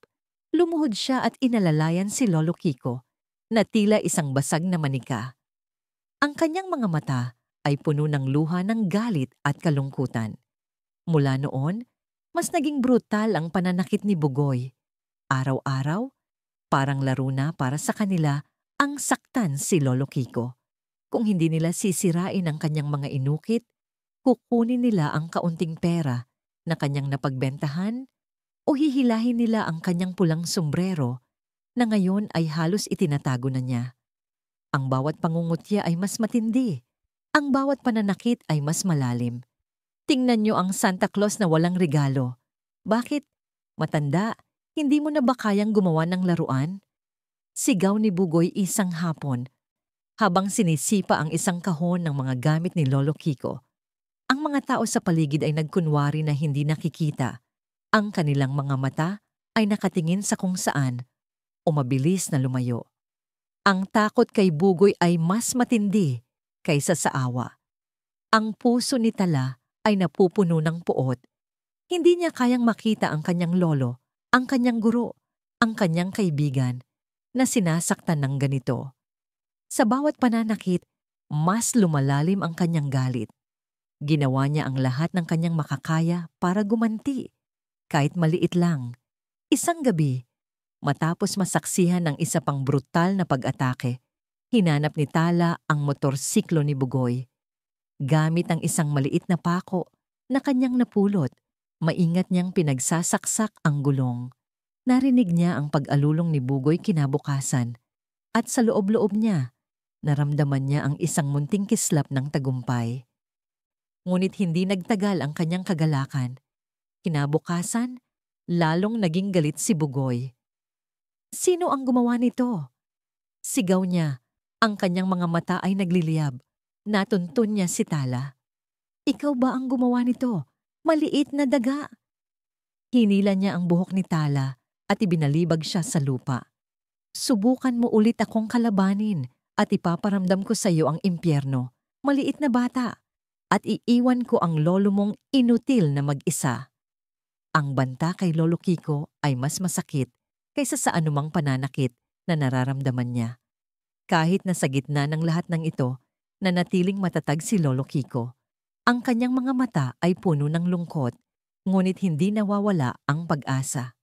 lumuhod siya at inalalayan si Lolo Kiko na tila isang basag na manika. Ang kanyang mga mata ay puno ng luha ng galit at kalungkutan. Mula noon, mas naging brutal ang pananakit ni Bugoy. Araw-araw, parang laro na para sa kanila ang saktan si Lolo Kiko. Kung hindi nila sisirain ang kanyang mga inukit, kukunin nila ang kaunting pera na kanyang napagbentahan o hihilahin nila ang kanyang pulang sombrero na ngayon ay halos itinatago na niya. Ang bawat pangungutya ay mas matindi. Ang bawat pananakit ay mas malalim. Tingnan niyo ang Santa Claus na walang regalo. Bakit? Matanda, hindi mo na ba kayang gumawa ng laruan? Sigaw ni Bugoy isang hapon habang sinisipa ang isang kahon ng mga gamit ni Lolo Kiko. Ang mga tao sa paligid ay nagkunwari na hindi nakikita. Ang kanilang mga mata ay nakatingin sa kung saan o mabilis na lumayo. Ang takot kay Bugoy ay mas matindi kaysa sa awa. Ang puso ni Tala ay napupuno ng puot. Hindi niya kayang makita ang kanyang lolo, ang kanyang guro, ang kanyang kaibigan na sinasaktan ng ganito. Sa bawat pananakit, mas lumalalim ang kanyang galit. Ginawa niya ang lahat ng kanyang makakaya para gumanti, kahit maliit lang. Isang gabi, matapos masaksihan ng isa pang brutal na pag-atake, hinanap ni Tala ang motorsiklo ni Bugoy. Gamit ang isang maliit na pako na kanyang napulot, maingat niyang pinagsasaksak ang gulong. Narinig niya ang pag-alulong ni Bugoy kinabukasan at sa loob-loob niya, naramdaman niya ang isang munting kislap ng tagumpay. Ngunit hindi nagtagal ang kanyang kagalakan. Kinabukasan, lalong naging galit si Bugoy. Sino ang gumawa nito? Sigaw niya. Ang kanyang mga mata ay nagliliyab. Natuntun niya si Tala. Ikaw ba ang gumawa nito? Maliit na daga. Hinila niya ang buhok ni Tala at ibinalibag siya sa lupa. Subukan mo ulit akong kalabanin at ipaparamdam ko sa iyo ang impyerno. Maliit na bata. At iiwan ko ang lolo mong inutil na mag-isa. Ang banta kay Lolo Kiko ay mas masakit kaysa sa anumang pananakit na nararamdaman niya. Kahit na sa gitna ng lahat ng ito, nanatiling matatag si Lolo Kiko. Ang kanyang mga mata ay puno ng lungkot, ngunit hindi nawawala ang pag-asa.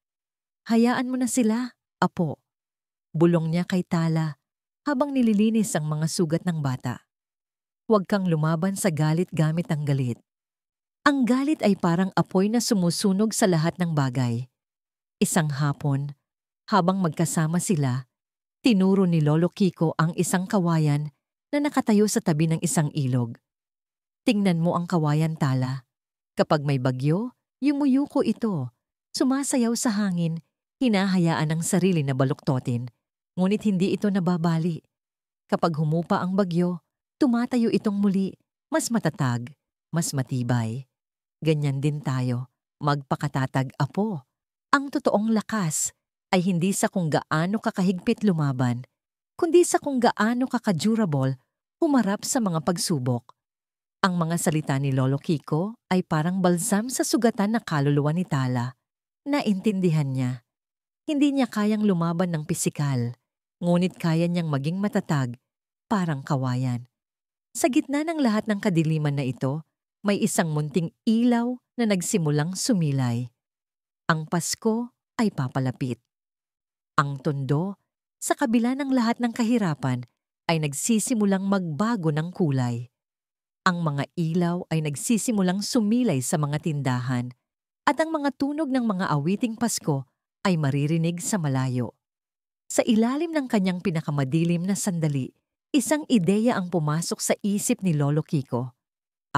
Hayaan mo na sila, apo. Bulong niya kay Tala habang nililinis ang mga sugat ng bata. Huwag kang lumaban sa galit gamit ang galit. Ang galit ay parang apoy na sumusunog sa lahat ng bagay. Isang hapon, habang magkasama sila, tinuro ni Lolo Kiko ang isang kawayan na nakatayo sa tabi ng isang ilog. Tingnan mo ang kawayan, Tala. Kapag may bagyo, Yumuyuko ito, sumasayaw sa hangin, hinahayaan ang sarili na baluktotin, ngunit hindi ito nababali. Kapag humupa ang bagyo, tumatayo itong muli, mas matatag, mas matibay. Ganyan din tayo, magpakatatag apo. Ang totoong lakas ay hindi sa kung gaano kakahigpit lumaban, kundi sa kung gaano kakadurable humarap sa mga pagsubok. Ang mga salita ni Lolo Kiko ay parang balsam sa sugatan na kaluluwa ni Tala. Naintindihan niya. Hindi niya kayang lumaban ng pisikal, ngunit kaya niyang maging matatag, parang kawayan. Sa gitna ng lahat ng kadiliman na ito, may isang munting ilaw na nagsimulang sumilay. Ang Pasko ay papalapit. Ang Tondo, sa kabila ng lahat ng kahirapan, ay nagsisimulang magbago ng kulay. Ang mga ilaw ay nagsisimulang sumilay sa mga tindahan at ang mga tunog ng mga awiting Pasko ay maririnig sa malayo. Sa ilalim ng kanyang pinakamadilim na sandali, isang ideya ang pumasok sa isip ni Lolo Kiko.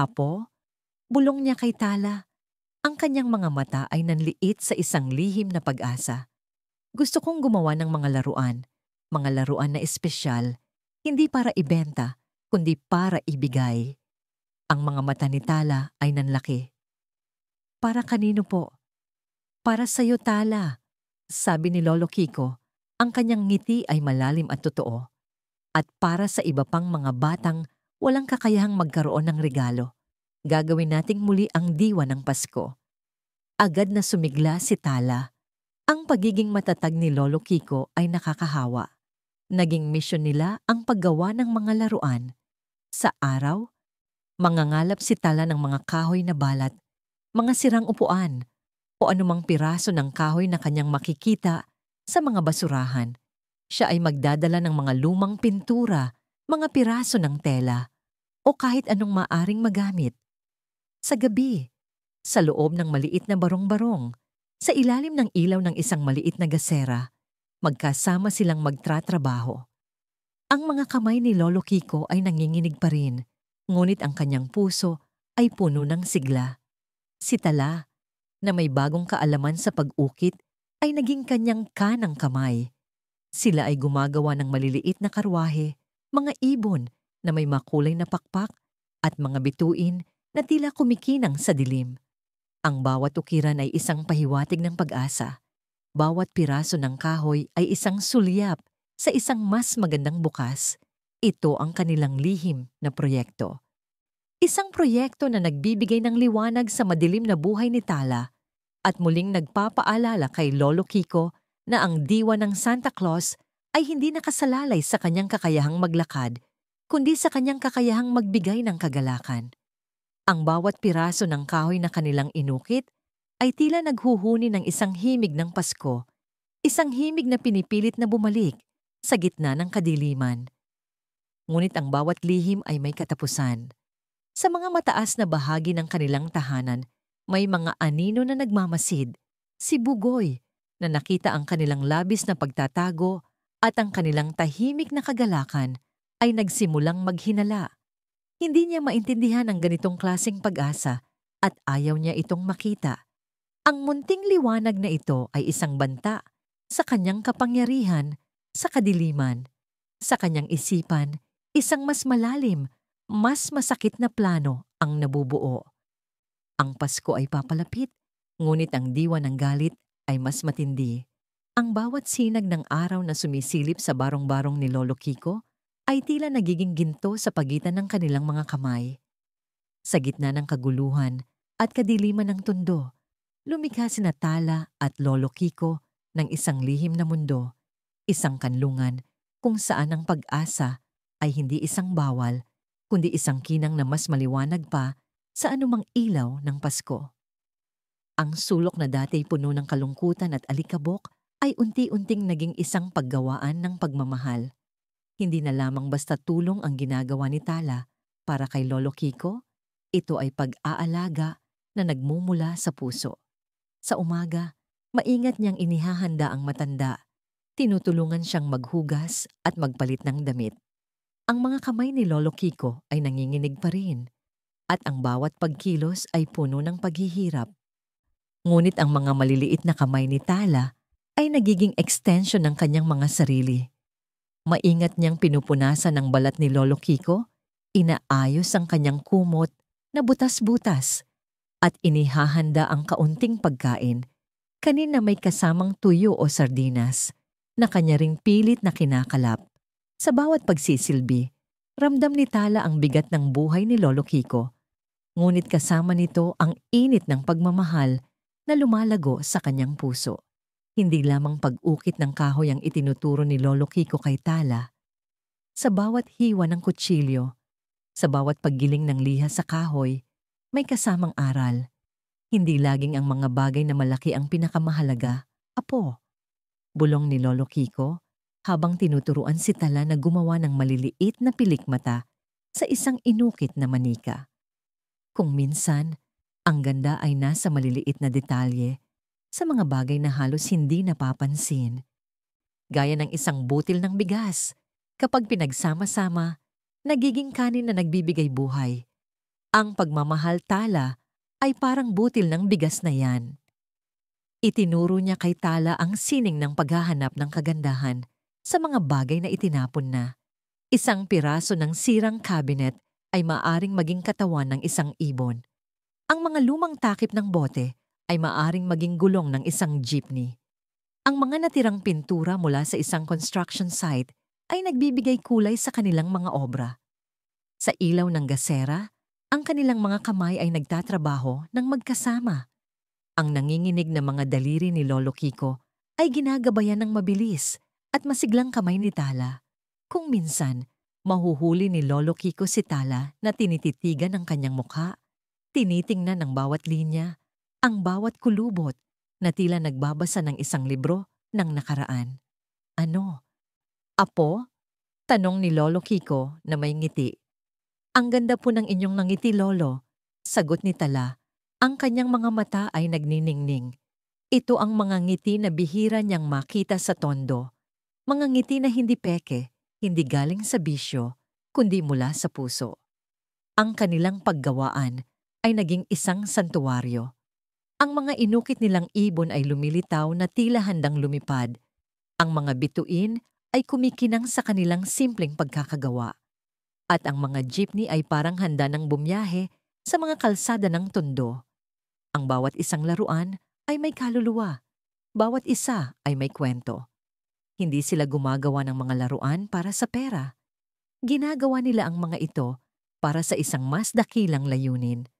Apo, bulong niya kay Tala. Ang kanyang mga mata ay nanliit sa isang lihim na pag-asa. Gusto kong gumawa ng mga laruan na espesyal, hindi para ibenta, kundi para ibigay. Ang mga mata ni Tala ay nanlaki. Para kanino po? Para sa'yo, Tala, sabi ni Lolo Kiko. Ang kanyang ngiti ay malalim at totoo. At para sa iba pang mga batang walang kakayahang magkaroon ng regalo, gagawin nating muli ang diwa ng Pasko. Agad na sumigla si Tala. Ang pagiging matatag ni Lolo Kiko ay nakakahawa. Naging misyon nila ang paggawa ng mga laruan. Sa araw, mangangalap si Tala ng mga kahoy na balat, mga sirang upuan, o anumang piraso ng kahoy na kanyang makikita sa mga basurahan. Siya ay magdadala ng mga lumang pintura, mga piraso ng tela, o kahit anong maaring magamit. Sa gabi, sa loob ng maliit na barong-barong, sa ilalim ng ilaw ng isang maliit na gasera, magkasama silang magtratrabaho. Ang mga kamay ni Lolo Kiko ay nanginginig pa rin, ngunit ang kanyang puso ay puno ng sigla. Si Tala, na may bagong kaalaman sa pag-ukit, ay naging kanyang kanang kamay. Sila ay gumagawa ng maliliit na karwahe, mga ibon na may makulay na pakpak at mga bituin na tila kumikinang sa dilim. Ang bawat ukiran ay isang pahiwatig ng pag-asa. Bawat piraso ng kahoy ay isang sulyap sa isang mas magandang bukas. Ito ang kanilang lihim na proyekto. Isang proyekto na nagbibigay ng liwanag sa madilim na buhay ni Tala at muling nagpapaalala kay Lolo Kiko na ang diwa ng Santa Claus ay hindi nakasalalay sa kanyang kakayahang maglakad, kundi sa kanyang kakayahang magbigay ng kagalakan. Ang bawat piraso ng kahoy na kanilang inukit ay tila naghuhuni ng isang himig ng Pasko, isang himig na pinipilit na bumalik sa gitna ng kadiliman. Ngunit ang bawat lihim ay may katapusan. Sa mga mataas na bahagi ng kanilang tahanan, may mga anino na nagmamasid, si Bugoy, na nakita ang kanilang labis na pagtatago at ang kanilang tahimik na kagalakan ay nagsimulang maghinala. Hindi niya maintindihan ang ganitong klaseng pag-asa at ayaw niya itong makita. Ang munting liwanag na ito ay isang banta sa kanyang kapangyarihan, sa kadiliman, sa kanyang isipan, isang mas malalim, mas masakit na plano ang nabubuo. Ang Pasko ay papalapit, ngunit ang diwa ng galit ay mas matindi. Ang bawat sinag ng araw na sumisilip sa barong-barong ni Lolo Kiko ay tila nagiging ginto sa pagitan ng kanilang mga kamay. Sa gitna ng kaguluhan at kadiliman ng Tondo, lumikha sina Tala at Lolo Kiko ng isang lihim na mundo, isang kanlungan kung saan ang pag-asa ay hindi isang bawal, kundi isang kinang na mas maliwanag pa sa anumang ilaw ng Pasko. Ang sulok na dati puno ng kalungkutan at alikabok ay unti-unting naging isang paggawaan ng pagmamahal. Hindi na lamang basta tulong ang ginagawa ni Tala para kay Lolo Kiko, ito ay pag-aalaga na nagmumula sa puso. Sa umaga, maingat niyang inihahanda ang matanda. Tinutulungan siyang maghugas at magpalit ng damit. Ang mga kamay ni Lolo Kiko ay nanginginig pa rin at ang bawat pagkilos ay puno ng paghihirap. Ngunit ang mga maliliit na kamay ni Tala ay nagiging extension ng kanyang mga sarili. Maingat niyang pinupunasan ang balat ni Lolo Kiko, inaayos ang kanyang kumot na butas-butas at inihahanda ang kaunting pagkain, kanina may kasamang tuyo o sardinas na kanya ring pilit na kinakalap. Sa bawat pagsisilbi, ramdam ni Tala ang bigat ng buhay ni Lolo Kiko, ngunit kasama nito ang init ng pagmamahal na lumalago sa kanyang puso. Hindi lamang pag-ukit ng kahoy ang itinuturo ni Lolo Kiko kay Tala. Sa bawat hiwa ng kutsilyo, sa bawat paggiling ng liha sa kahoy, may kasamang aral. Hindi laging ang mga bagay na malaki ang pinakamahalaga, apo. Bulong ni Lolo Kiko habang tinuturuan si Tala na gumawa ng maliliit na pilikmata sa isang inukit na manika. Kung minsan, ang ganda ay nasa maliliit na detalye, sa mga bagay na halos hindi napapansin. Gaya ng isang butil ng bigas, kapag pinagsama-sama, nagiging kanin na nagbibigay buhay. Ang pagmamahal, Tala, ay parang butil ng bigas na yan. Itinuro niya kay Tala ang sining ng paghahanap ng kagandahan sa mga bagay na itinapon na. Isang piraso ng sirang cabinet ay maaring maging katawan ng isang ibon. Ang mga lumang takip ng bote ay maaring maging gulong ng isang jeepney. Ang mga natirang pintura mula sa isang construction site ay nagbibigay kulay sa kanilang mga obra. Sa ilaw ng gasera, ang kanilang mga kamay ay nagtatrabaho ng magkasama. Ang nanginginig na mga daliri ni Lolo Kiko ay ginagabayan ng mabilis at masiglang kamay ni Tala. Kung minsan, mahuhuli ni Lolo Kiko si Tala na tinititigan ang kanyang mukha, tinitingnan ang bawat linya, ang bawat kulubot na tila nagbabasa ng isang libro ng nakaraan. Ano? Apo? Tanong ni Lolo Kiko na may ngiti. Ang ganda po ng inyong nangiti, Lolo. Sagot ni Tala. Ang kanyang mga mata ay nagniningning. Ito ang mga ngiti na bihira niyang makita sa tondo. Mga ngiti na hindi peke, hindi galing sa bisyo, kundi mula sa puso. Ang kanilang paggawaan ay naging isang santuwaryo. Ang mga inukit nilang ibon ay lumilitaw na tila handang lumipad. Ang mga bituin ay kumikinang sa kanilang simpleng pagkakagawa. At ang mga jeepney ay parang handa ng bumiyahe sa mga kalsada ng tondo. Ang bawat isang laruan ay may kaluluwa. Bawat isa ay may kwento. Hindi sila gumagawa ng mga laruan para sa pera. Ginagawa nila ang mga ito para sa isang mas dakilang layunin.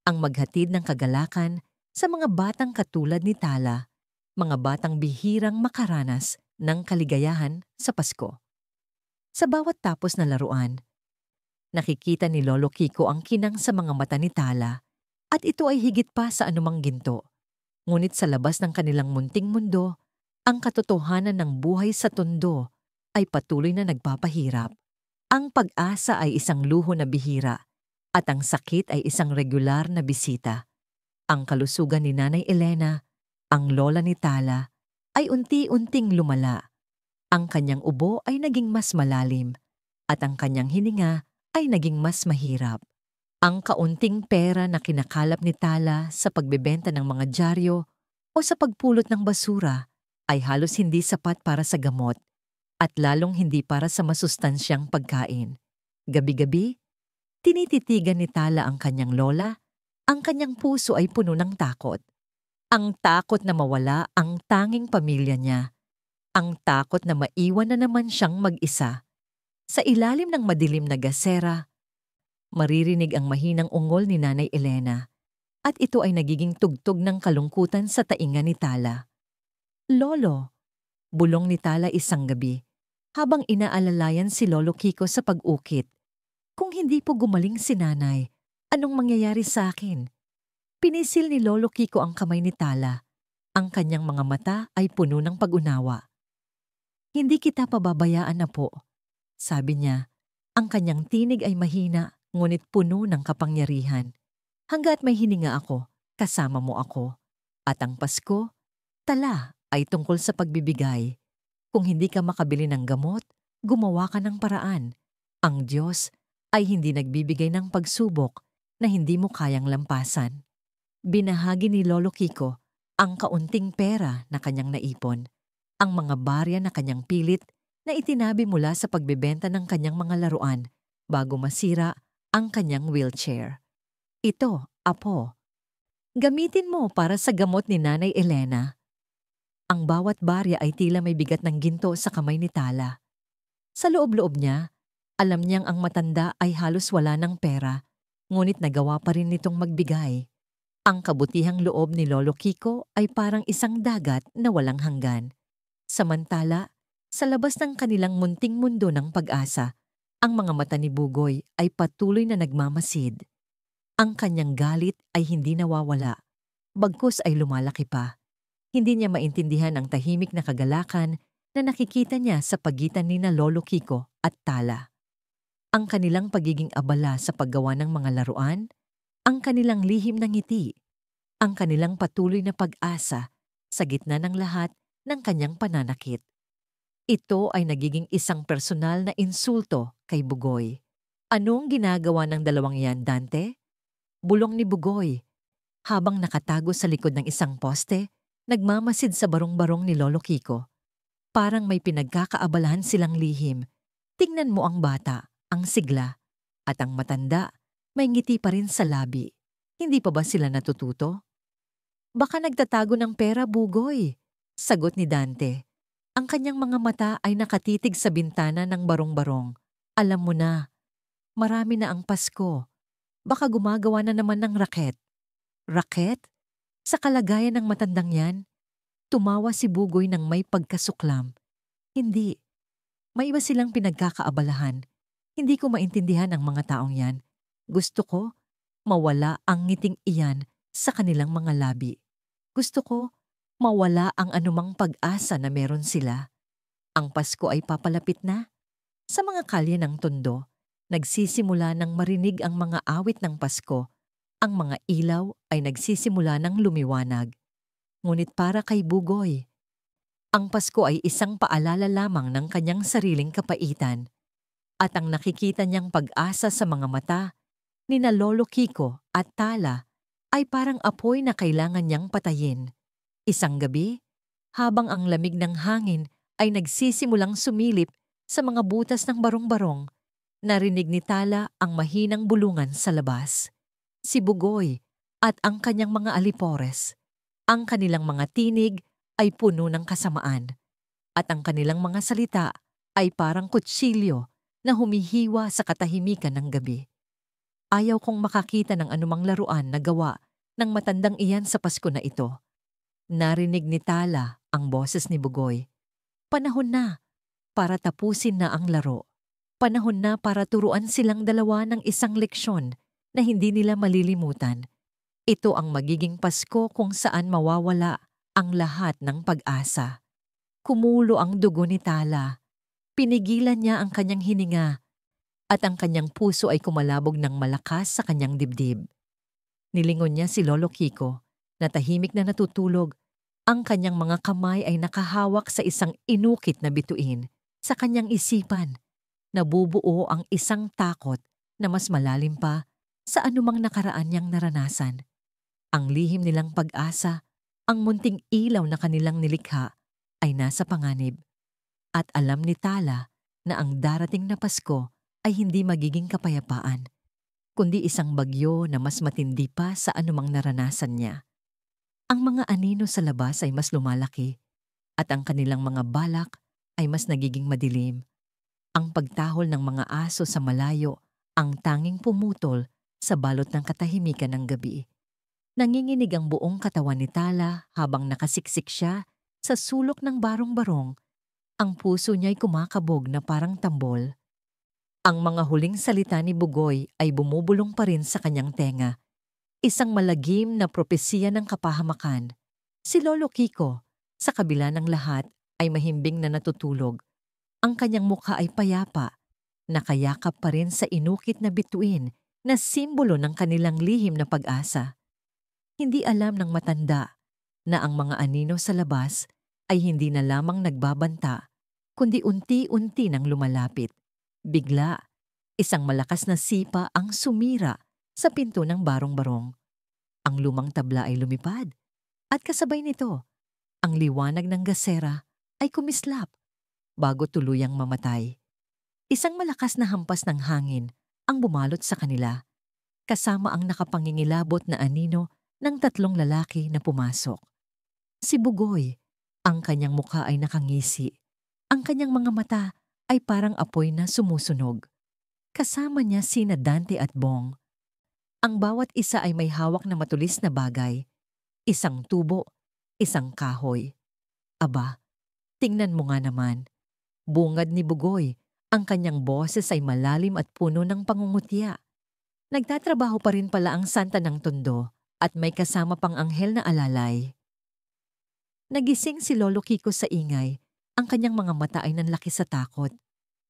Ang maghatid ng kagalakan sa mga batang katulad ni Tala, mga batang bihirang makaranas ng kaligayahan sa Pasko. Sa bawat tapos na laruan, nakikita ni Lolo Kiko ang kinang sa mga mata ni Tala at ito ay higit pa sa anumang ginto. Ngunit sa labas ng kanilang munting mundo, ang katotohanan ng buhay sa tondo ay patuloy na nagpapahirap. Ang pag-asa ay isang luho na bihira at ang sakit ay isang regular na bisita. Ang kalusugan ni Nanay Elena, ang lola ni Tala, ay unti-unting lumala. Ang kanyang ubo ay naging mas malalim at ang kanyang hininga ay naging mas mahirap. Ang kaunting pera na kinakalap ni Tala sa pagbebenta ng mga dyaryo o sa pagpulot ng basura ay halos hindi sapat para sa gamot at lalong hindi para sa masustansyang pagkain. Gabi-gabi, tinititigan ni Tala ang kanyang lola. Ang kanyang puso ay puno ng takot. Ang takot na mawala ang tanging pamilya niya. Ang takot na maiwan na naman siyang mag-isa. Sa ilalim ng madilim na gasera, maririnig ang mahinang ungol ni Nanay Elena at ito ay nagiging tugtog ng kalungkutan sa tainga ni Tala. Lolo, bulong ni Tala isang gabi habang inaalalayan si Lolo Kiko sa pag-ukit. Kung hindi po gumaling si Nanay, anong mangyayari sa akin? Pinisil ni Lolo Kiko ang kamay ni Tala. Ang kanyang mga mata ay puno ng pag-unawa. Hindi kita pababayaan na po, sabi niya. Ang kanyang tinig ay mahina, ngunit puno ng kapangyarihan. Hangga't may hininga ako, kasama mo ako. At ang Pasko, Tala, ay tungkol sa pagbibigay. Kung hindi ka makabili ng gamot, gumawa ka ng paraan. Ang Diyos ay hindi nagbibigay ng pagsubok na hindi mo kayang lampasan. Binahagi ni Lolo Kiko ang kaunting pera na kanyang naipon, ang mga barya na kanyang pilit na itinabi mula sa pagbebenta ng kanyang mga laruan bago masira ang kanyang wheelchair. Ito, apo, gamitin mo para sa gamot ni Nanay Elena. Ang bawat barya ay tila may bigat ng ginto sa kamay ni Tala. Sa loob-loob niya, alam niyang ang matanda ay halos wala ng pera, ngunit nagawa pa rin nitong magbigay. Ang kabutihang loob ni Lolo Kiko ay parang isang dagat na walang hanggan. Samantala, sa labas ng kanilang munting mundo ng pag-asa, ang mga mata ni Bugoy ay patuloy na nagmamasid. Ang kanyang galit ay hindi nawawala, bagkus ay lumalaki pa. Hindi niya maintindihan ang tahimik na kagalakan na nakikita niya sa pagitan ni na Lolo Kiko at Tala. Ang kanilang pagiging abala sa paggawa ng mga laruan, ang kanilang lihim na ngiti, ang kanilang patuloy na pag-asa sa gitna ng lahat ng kanyang pananakit. Ito ay nagiging isang personal na insulto kay Bugoy. Anong ginagawa ng dalawang yan, Dante? Bulong ni Bugoy. Habang nakatago sa likod ng isang poste, nagmamasid sa barong-barong ni Lolo Kiko. Parang may pinagkakaabalahan silang lihim. Tingnan mo ang bata, ang sigla, at ang matanda, may ngiti pa rin sa labi. Hindi pa ba sila natututo? Baka nagtatago ng pera, Bugoy, sagot ni Dante. Ang kanyang mga mata ay nakatitig sa bintana ng barong-barong. Alam mo na, marami na ang Pasko. Baka gumagawa na naman ng raket. Raket? Sa kalagayan ng matandang yan, tumawa si Bugoy ng may pagkasuklam. Hindi. May iba silang pinagkakaabalahan. Hindi ko maintindihan ang mga taong yan. Gusto ko, mawala ang ngiting iyan sa kanilang mga labi. Gusto ko, mawala ang anumang pag-asa na meron sila. Ang Pasko ay papalapit na. Sa mga kalye ng Tondo, nagsisimula ng marinig ang mga awit ng Pasko. Ang mga ilaw ay nagsisimula ng lumiwanag. Ngunit para kay Bugoy, ang Pasko ay isang paalala lamang ng kanyang sariling kapaitan. At ang nakikita niyang pag-asa sa mga mata ni na Lolo Kiko at Tala ay parang apoy na kailangan niyang patayin. Isang gabi, habang ang lamig ng hangin ay nagsisimulang sumilip sa mga butas ng barong-barong, narinig ni Tala ang mahinang bulungan sa labas. Si Bugoy at ang kanyang mga alipores. Ang kanilang mga tinig ay puno ng kasamaan at ang kanilang mga salita ay parang kutsilyo na humihiwa sa katahimikan ng gabi. Ayaw kong makakita ng anumang laruan na gawa ng matandang iyan sa Pasko na ito. Narinig ni Tala ang boses ni Bugoy. Panahon na para tapusin na ang laro. Panahon na para turuan silang dalawa ng isang leksyon na hindi nila malilimutan. Ito ang magiging Pasko kung saan mawawala ang lahat ng pag-asa. Kumulo ang dugo ni Tala. Pinigilan niya ang kanyang hininga at ang kanyang puso ay kumalabog ng malakas sa kanyang dibdib. Nilingon niya si Lolo Kiko na tahimik na natutulog. Ang kanyang mga kamay ay nakahawak sa isang inukit na bituin. Sa kanyang isipan, nabubuo ang isang takot na mas malalim pa sa anumang nakaraan niyang naranasan. Ang lihim nilang pag-asa, ang munting ilaw na kanilang nilikha ay nasa panganib. At alam ni Tala na ang darating na Pasko ay hindi magiging kapayapaan, kundi isang bagyo na mas matindi pa sa anumang naranasan niya. Ang mga anino sa labas ay mas lumalaki at ang kanilang mga balak ay mas nagiging madilim. Ang pagtahol ng mga aso sa malayo ang tanging pumutol sa balot ng katahimikan ng gabi. Nanginginig ang buong katawan ni Tala habang nakasiksik siya sa sulok ng barong-barong. Ang puso niya'y kumakabog na parang tambol. Ang mga huling salita ni Bugoy ay bumubulong pa rin sa kanyang tenga. Isang malagim na propesiya ng kapahamakan. Si Lolo Kiko, sa kabila ng lahat, ay mahimbing na natutulog. Ang kanyang mukha ay payapa, nakayakap pa rin sa inukit na bituin na simbolo ng kanilang lihim na pag-asa. Hindi alam ng matanda na ang mga anino sa labas ay hindi na lamang nagbabanta, kundi unti-unti nang lumalapit. Bigla, isang malakas na sipa ang sumira sa pinto ng barong-barong. Ang lumang tabla ay lumipad At kasabay nito, ang liwanag ng gasera ay kumislap bago tuluyang mamatay. Isang malakas na hampas ng hangin ang bumalot sa kanila, kasama ang nakapangingilabot na anino ng tatlong lalaki na pumasok. Si Bugoy, ang kanyang mukha ay nakangisi. Ang kanyang mga mata ay parang apoy na sumusunog. Kasama niya sina Dante at Bong. Ang bawat isa ay may hawak na matulis na bagay. Isang tubo, isang kahoy. Aba, tingnan mo nga naman. Bungad ni Bugoy, ang kanyang boses ay malalim at puno ng pangungutya. Nagtatrabaho pa rin pala ang santa ng Tondo at may kasama pang anghel na alalay. Nagising si Lolo Kiko sa ingay. Ang kanyang mga mata ay nanlaki sa takot.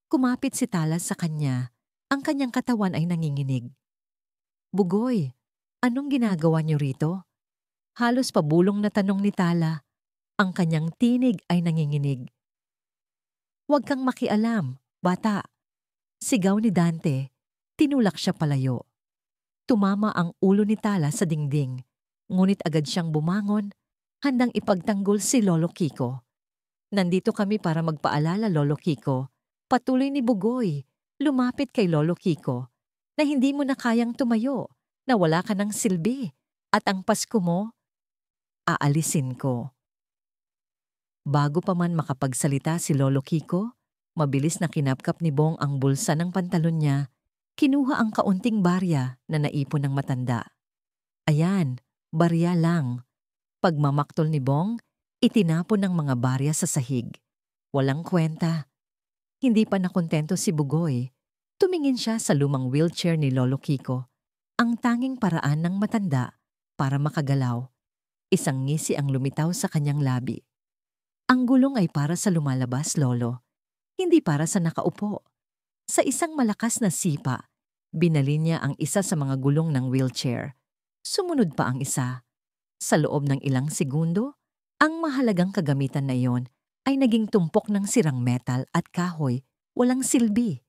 Kumapit si Tala sa kanya. Ang kanyang katawan ay nanginginig. Bugoy, anong ginagawa niyo rito? Halos pabulong na tanong ni Tala. Ang kanyang tinig ay nanginginig. Huwag kang makialam, bata. Sigaw ni Dante. Tinulak siya palayo. Tumama ang ulo ni Tala sa dingding. Ngunit agad siyang bumangon, handang ipagtanggol si Lolo Kiko. Nandito kami para magpaalala, Lolo Kiko. Patuloy ni Bugoy, lumapit kay Lolo Kiko, na hindi mo na kayang tumayo, na wala ka ng silbi, at ang Pasko mo, aalisin ko. Bago pa man makapagsalita si Lolo Kiko, mabilis na kinapkap ni Bong ang bulsa ng pantalon niya, kinuha ang kaunting barya na naipon ng matanda. Ayan, barya lang. Pagmamaktol ni Bong, itinapon ng mga barya sa sahig. Walang kwenta. Hindi pa nakontento si Bugoy. Tumingin siya sa lumang wheelchair ni Lolo Kiko, ang tanging paraan ng matanda para makagalaw. Isang ngisi ang lumitaw sa kanyang labi. Ang gulong ay para sa lumalabas, Lolo. Hindi para sa nakaupo. Sa isang malakas na sipa, binalin niya ang isa sa mga gulong ng wheelchair. Sumunod pa ang isa. Sa loob ng ilang segundo, ang mahalagang kagamitan na iyon ay naging tumpok ng sirang metal at kahoy, walang silbi.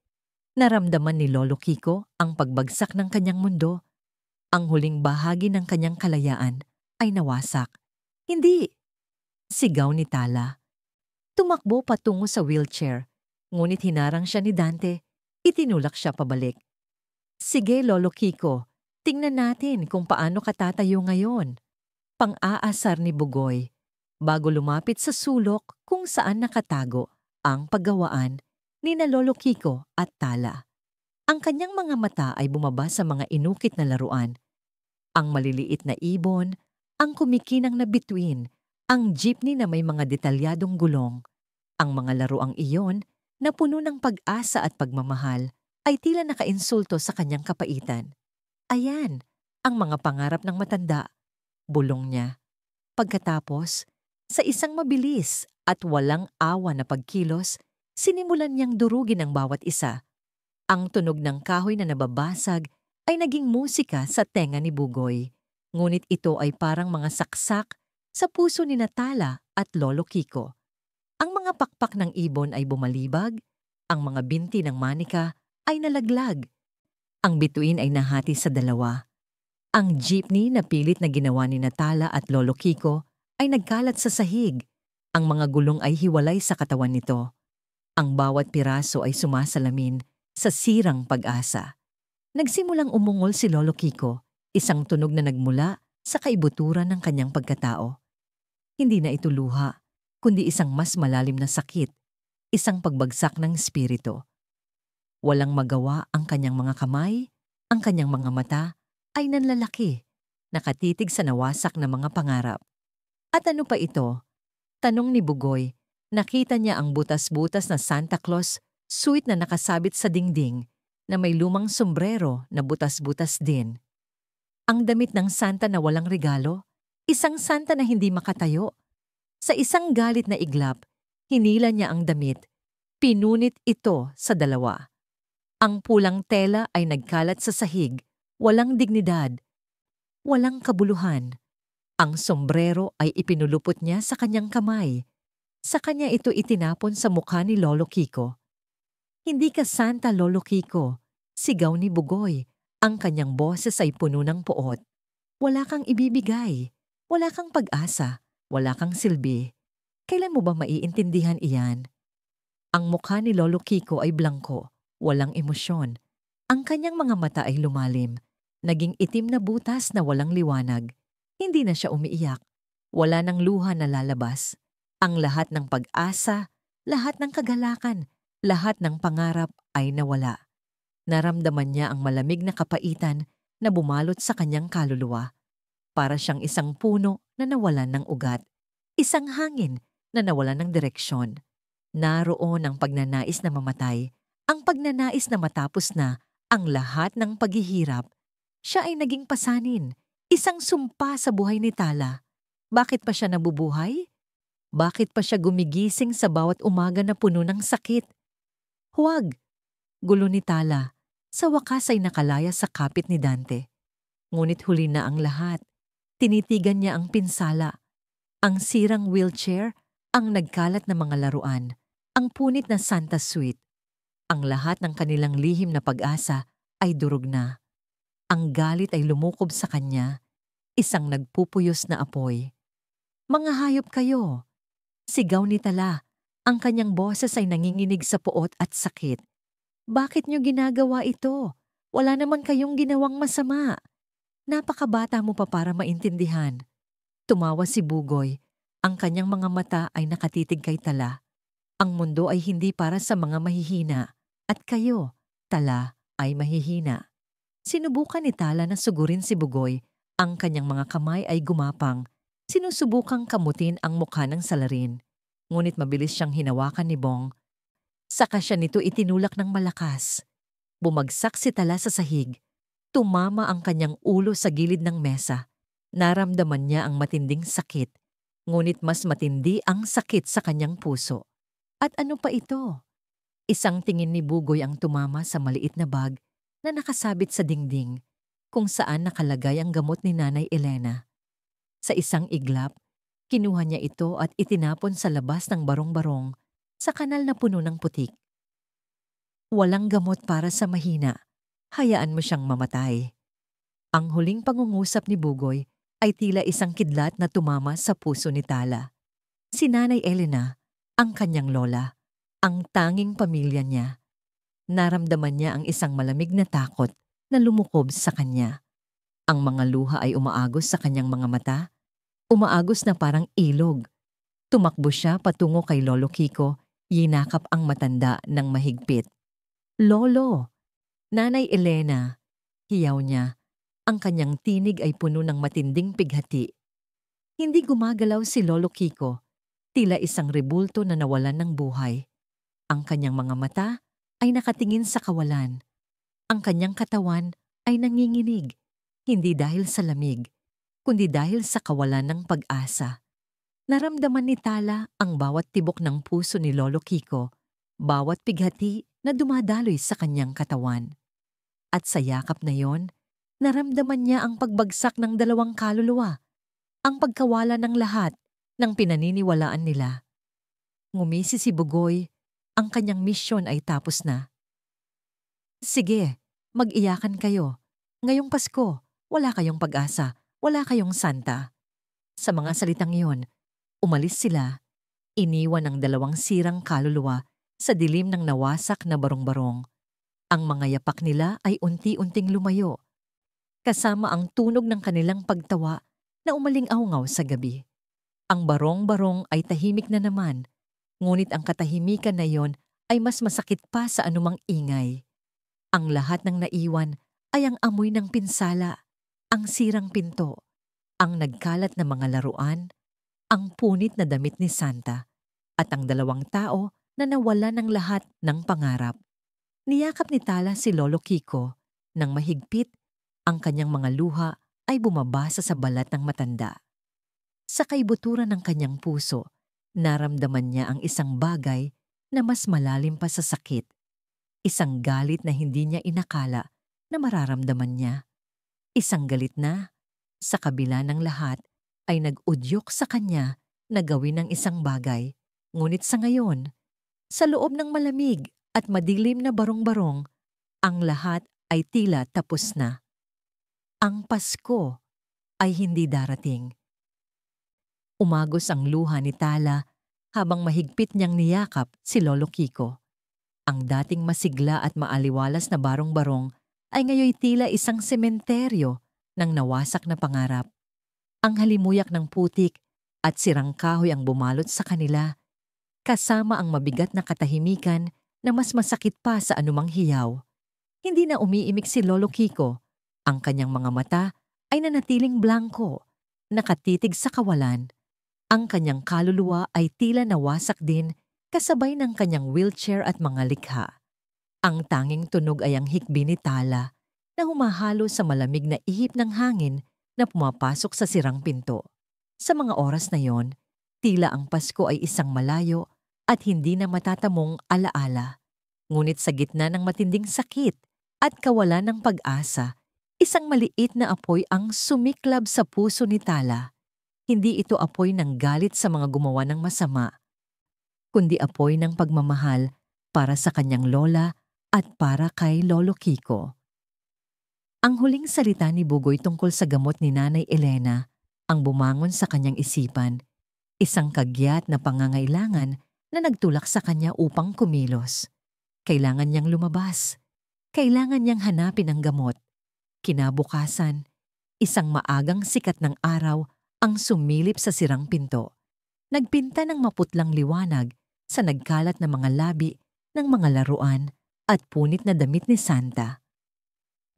Naramdaman ni Lolo Kiko ang pagbagsak ng kanyang mundo. Ang huling bahagi ng kanyang kalayaan ay nawasak. Hindi! Sigaw ni Tala. Tumakbo patungo sa wheelchair, ngunit hinarang siya ni Dante. Itinulak siya pabalik. Sige, Lolo Kiko, tingnan natin kung paano ka tatayo ngayon. Pang-aasar ni Bugoy, bago lumapit sa sulok kung saan nakatago ang paggawaan ni na Lolo Kiko at Tala. Ang kanyang mga mata ay bumaba sa mga inukit na laruan. Ang maliliit na ibon, ang kumikinang na bituin, ang jeepney na may mga detalyadong gulong. Ang mga laruang iyon na puno ng pag-asa at pagmamahal ay tila nakainsulto sa kanyang kapaitan. Ayan, ang mga pangarap ng matanda. Bulong niya. Pagkatapos, sa isang mabilis at walang awa na pagkilos, sinimulan niyang durugin ang bawat isa. Ang tunog ng kahoy na nababasag ay naging musika sa tenga ni Bugoy. Ngunit ito ay parang mga saksak sa puso ni Tala at Lolo Kiko. Ang mga pakpak ng ibon ay bumalibag, ang mga binti ng manika ay nalaglag. Ang bituin ay nahati sa dalawa. Ang jeepney na pilit na ginawa ni Tala at Lolo Kiko ay nagkalat sa sahig. Ang mga gulong ay hiwalay sa katawan nito. Ang bawat piraso ay sumasalamin sa sirang pag-asa. Nagsimulang umungol si Lolo Kiko, isang tunog na nagmula sa kaibuturan ng kanyang pagkatao. Hindi na ito luha, kundi isang mas malalim na sakit, isang pagbagsak ng espiritu. Walang magawa ang kanyang mga kamay, ang kanyang mga mata, ay nanlalaki, nakatitig sa nawasak na mga pangarap. At ano pa ito? Tanong ni Bugoy. Nakita niya ang butas-butas na Santa Claus suit na nakasabit sa dingding na may lumang sombrero na butas-butas din. Ang damit ng Santa na walang regalo, isang Santa na hindi makatayo. Sa isang galit na iglap, hinila niya ang damit. Pinunit ito sa dalawa. Ang pulang tela ay nagkalat sa sahig. Walang dignidad, walang kabuluhan. Ang sombrero ay ipinulupot niya sa kanyang kamay. Sa kanya ito itinapon sa mukha ni Lolo Kiko. Hindi ka Santa, Lolo Kiko, sigaw ni Bugoy. Ang kanyang boses ay puno ng poot. Wala kang ibibigay. Wala kang pag-asa, wala kang silbi. Kailan mo ba maiintindihan iyan? Ang mukha ni Lolo Kiko ay blangko, walang emosyon. Ang kanyang mga mata ay lumalim, naging itim na butas na walang liwanag. Hindi na siya umiiyak, wala nang luha na lalabas. Ang lahat ng pag-asa, lahat ng kagalakan, lahat ng pangarap ay nawala. Naramdaman niya ang malamig na kapaitan na bumalot sa kanyang kaluluwa. Para siyang isang puno na nawalan ng ugat, isang hangin na nawalan ng direksyon. Naroon ang pagnanais na mamatay, ang pagnanais na matapos na ang lahat ng paghihirap. Siya ay naging pasanin, isang sumpa sa buhay ni Tala. Bakit pa siya nabubuhay? Bakit pa siya gumigising sa bawat umaga na puno ng sakit? Huwag! Gulo ni Tala. Sa wakas ay nakalaya sa kapit ni Dante. Ngunit huli na ang lahat. Tinitigan niya ang pinsala, ang sirang wheelchair, ang nagkalat na mga laruan, ang punit na Santa Suite. Ang lahat ng kanilang lihim na pag-asa ay durog na. Ang galit ay lumukob sa kanya, isang nagpupuyos na apoy. Mga hayop kayo! Sigaw ni Tala. Ang kanyang boses ay nanginginig sa puot at sakit. Bakit niyo ginagawa ito? Wala naman kayong ginawang masama. Napakabata mo pa para maintindihan. Tumawa si Bugoy. Ang kanyang mga mata ay nakatitig kay Tala. Ang mundo ay hindi para sa mga mahihina. At kayo, Tala, ay mahihina. Sinubukan ni Tala na sugurin si Bugoy. Ang kanyang mga kamay ay gumapang. Sinusubukang kamutin ang mukha ng salarin. Ngunit mabilis siyang hinawakan ni Bong. Saka siya nito itinulak ng malakas. Bumagsak si Tala sa sahig. Tumama ang kanyang ulo sa gilid ng mesa. Naramdaman niya ang matinding sakit, ngunit mas matindi ang sakit sa kanyang puso. At ano pa ito? Isang tingin ni Bugoy ang tumama sa maliit na bag na nakasabit sa dingding, kung saan nakalagay ang gamot ni Nanay Elena. Sa isang iglap, kinuha niya ito at itinapon sa labas ng barong-barong sa kanal na puno ng putik. Walang gamot para sa mahina. Hayaan mo siyang mamatay. Ang huling pangungusap ni Bugoy ay tila isang kidlat na tumama sa puso ni Tala. Si Nanay Elena, ang kanyang lola, ang tanging pamilya niya. Naramdaman niya ang isang malamig na takot na lumukob sa kanya. Ang mga luha ay umaagos sa kanyang mga mata, umaagos na parang ilog. Tumakbo siya patungo kay Lolo Kiko, yinakap ang matanda ng mahigpit. Lolo! Nanay Elena, hiyaw niya. Ang kanyang tinig ay puno ng matinding pighati. Hindi gumagalaw si Lolo Kiko, tila isang rebulto na nawalan ng buhay. Ang kanyang mga mata ay nakatingin sa kawalan. Ang kanyang katawan ay nanginginig, hindi dahil sa lamig, kundi dahil sa kawalan ng pag-asa. Naramdaman ni Tala ang bawat tibok ng puso ni Lolo Kiko, bawat pighati na dumadaloy sa kanyang katawan. At sa yakap na yon, naramdaman niya ang pagbagsak ng dalawang kaluluwa, ang pagkawala ng lahat ng pinaniniwalaan nila. Ngumisi si Bugoy, ang kanyang misyon ay tapos na. Sige, mag-iyakan kayo. Ngayong Pasko, wala kayong pag-asa, wala kayong santa. Sa mga salitang iyon, umalis sila, iniwan ang dalawang sirang kaluluwa sa dilim ng nawasak na barong-barong. Ang mga yapak nila ay unti-unting lumayo, kasama ang tunog ng kanilang pagtawa na umaling-awngaw sa gabi. Ang barong-barong ay tahimik na naman, ngunit ang katahimikan na yon ay mas masakit pa sa anumang ingay. Ang lahat ng naiwan ay ang amoy ng pinsala, ang sirang pinto, ang nagkalat na mga laruan, ang punit na damit ni Santa, at ang dalawang tao na nawala ng lahat ng pangarap. Niyakap ni Tala si Lolo Kiko nang mahigpit, ang kanyang mga luha ay bumabasa sa balat ng matanda. Sa kaibuturan ng kanyang puso, naramdaman niya ang isang bagay na mas malalim pa sa sakit. Isang galit na hindi niya inakala na mararamdaman niya. Isang galit na, sa kabila ng lahat, ay nag-udyok sa kanya na gawin ang isang bagay. Ngunit sa ngayon, sa loob ng malamig at madilim na barong-barong, ang lahat ay tila tapos na. Ang Pasko ay hindi darating. Umagos ang luha ni Tala habang mahigpit niyang niyakap si Lolo Kiko. Ang dating masigla at maaliwalas na barong-barong ay ngayoy tila isang sementeryo ng nawasak na pangarap. Ang halimuyak ng putik at sirang kahoy ang bumalot sa kanila, kasama ang mabigat na katahimikan na mas masakit pa sa anumang hiyaw. Hindi na umiimik si Lolo Kiko. Ang kanyang mga mata ay nanatiling blanko, nakatitig sa kawalan. Ang kanyang kaluluwa ay tila nawasak din kasabay ng kanyang wheelchair at mga likha. Ang tanging tunog ay ang hikbi ni Tala na humahalo sa malamig na ihip ng hangin na pumapasok sa sirang pinto. Sa mga oras na yon, tila ang Pasko ay isang malayo at hindi na matatamong alaala. Ngunit sa gitna ng matinding sakit at kawalan ng pag-asa, isang maliit na apoy ang sumiklab sa puso ni Tala. Hindi ito apoy ng galit sa mga gumawa ng masama, kundi apoy ng pagmamahal para sa kanyang lola at para kay Lolo Kiko. Ang huling salita ni Bugoy tungkol sa gamot ni Nanay Elena ang bumangon sa kanyang isipan, isang kagyat na pangangailangan na nagtulak sa kanya upang kumilos. Kailangan niyang lumabas. Kailangan niyang hanapin ang gamot. Kinabukasan, isang maagang sikat ng araw ang sumilip sa sirang pinto. Nagpinta ng maputlang liwanag sa nagkalat na mga labi ng mga laruan at punit na damit ni Santa.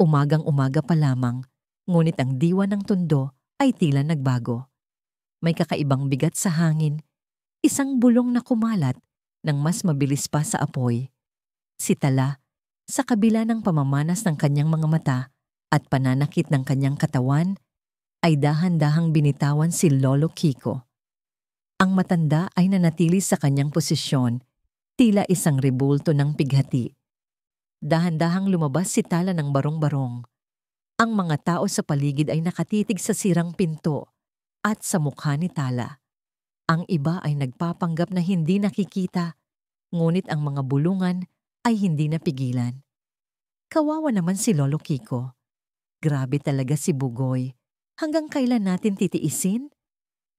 Umagang-umaga pa lamang, ngunit ang diwa ng tundo ay tila nagbago. May kakaibang bigat sa hangin, isang bulong na kumalat ng mas mabilis pa sa apoy. Si Tala, sa kabila ng pamamanas ng kanyang mga mata at pananakit ng kanyang katawan, ay dahan-dahang binitawan si Lolo Kiko. Ang matanda ay nanatili sa kanyang posisyon, tila isang rebulto ng pighati. Dahan-dahang lumabas si Tala ng barong-barong. Ang mga tao sa paligid ay nakatitig sa sirang pinto at sa mukha ni Tala. Ang iba ay nagpapanggap na hindi nakikita, ngunit ang mga bulungan ay hindi napigilan. Kawawa naman si Lolo Kiko. Grabe talaga si Bugoy. Hanggang kailan natin titiisin?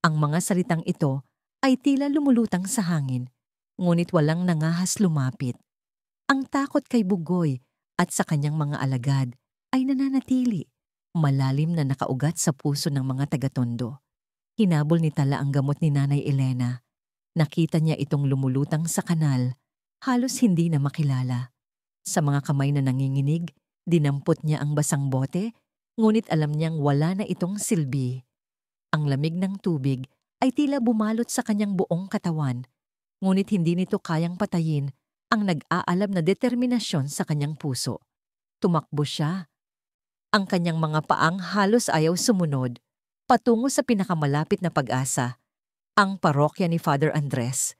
Ang mga salitang ito ay tila lumulutang sa hangin, ngunit walang nangahas lumapit. Ang takot kay Bugoy at sa kanyang mga alagad ay nananatili, malalim na nakaugat sa puso ng mga taga-Tondo. Hinabol ni Tala ang gamot ni Nanay Elena. Nakita niya itong lumulutang sa kanal, halos hindi na makilala. Sa mga kamay na nanginginig, dinampot niya ang basang bote, ngunit alam niyang wala na itong silbi. Ang lamig ng tubig ay tila bumalot sa kanyang buong katawan, ngunit hindi nito kayang patayin ang nag-aalab na determinasyon sa kanyang puso. Tumakbo siya. Ang kanyang mga paang halos ayaw sumunod, patungo sa pinakamalapit na pag-asa, ang parokya ni Father Andres.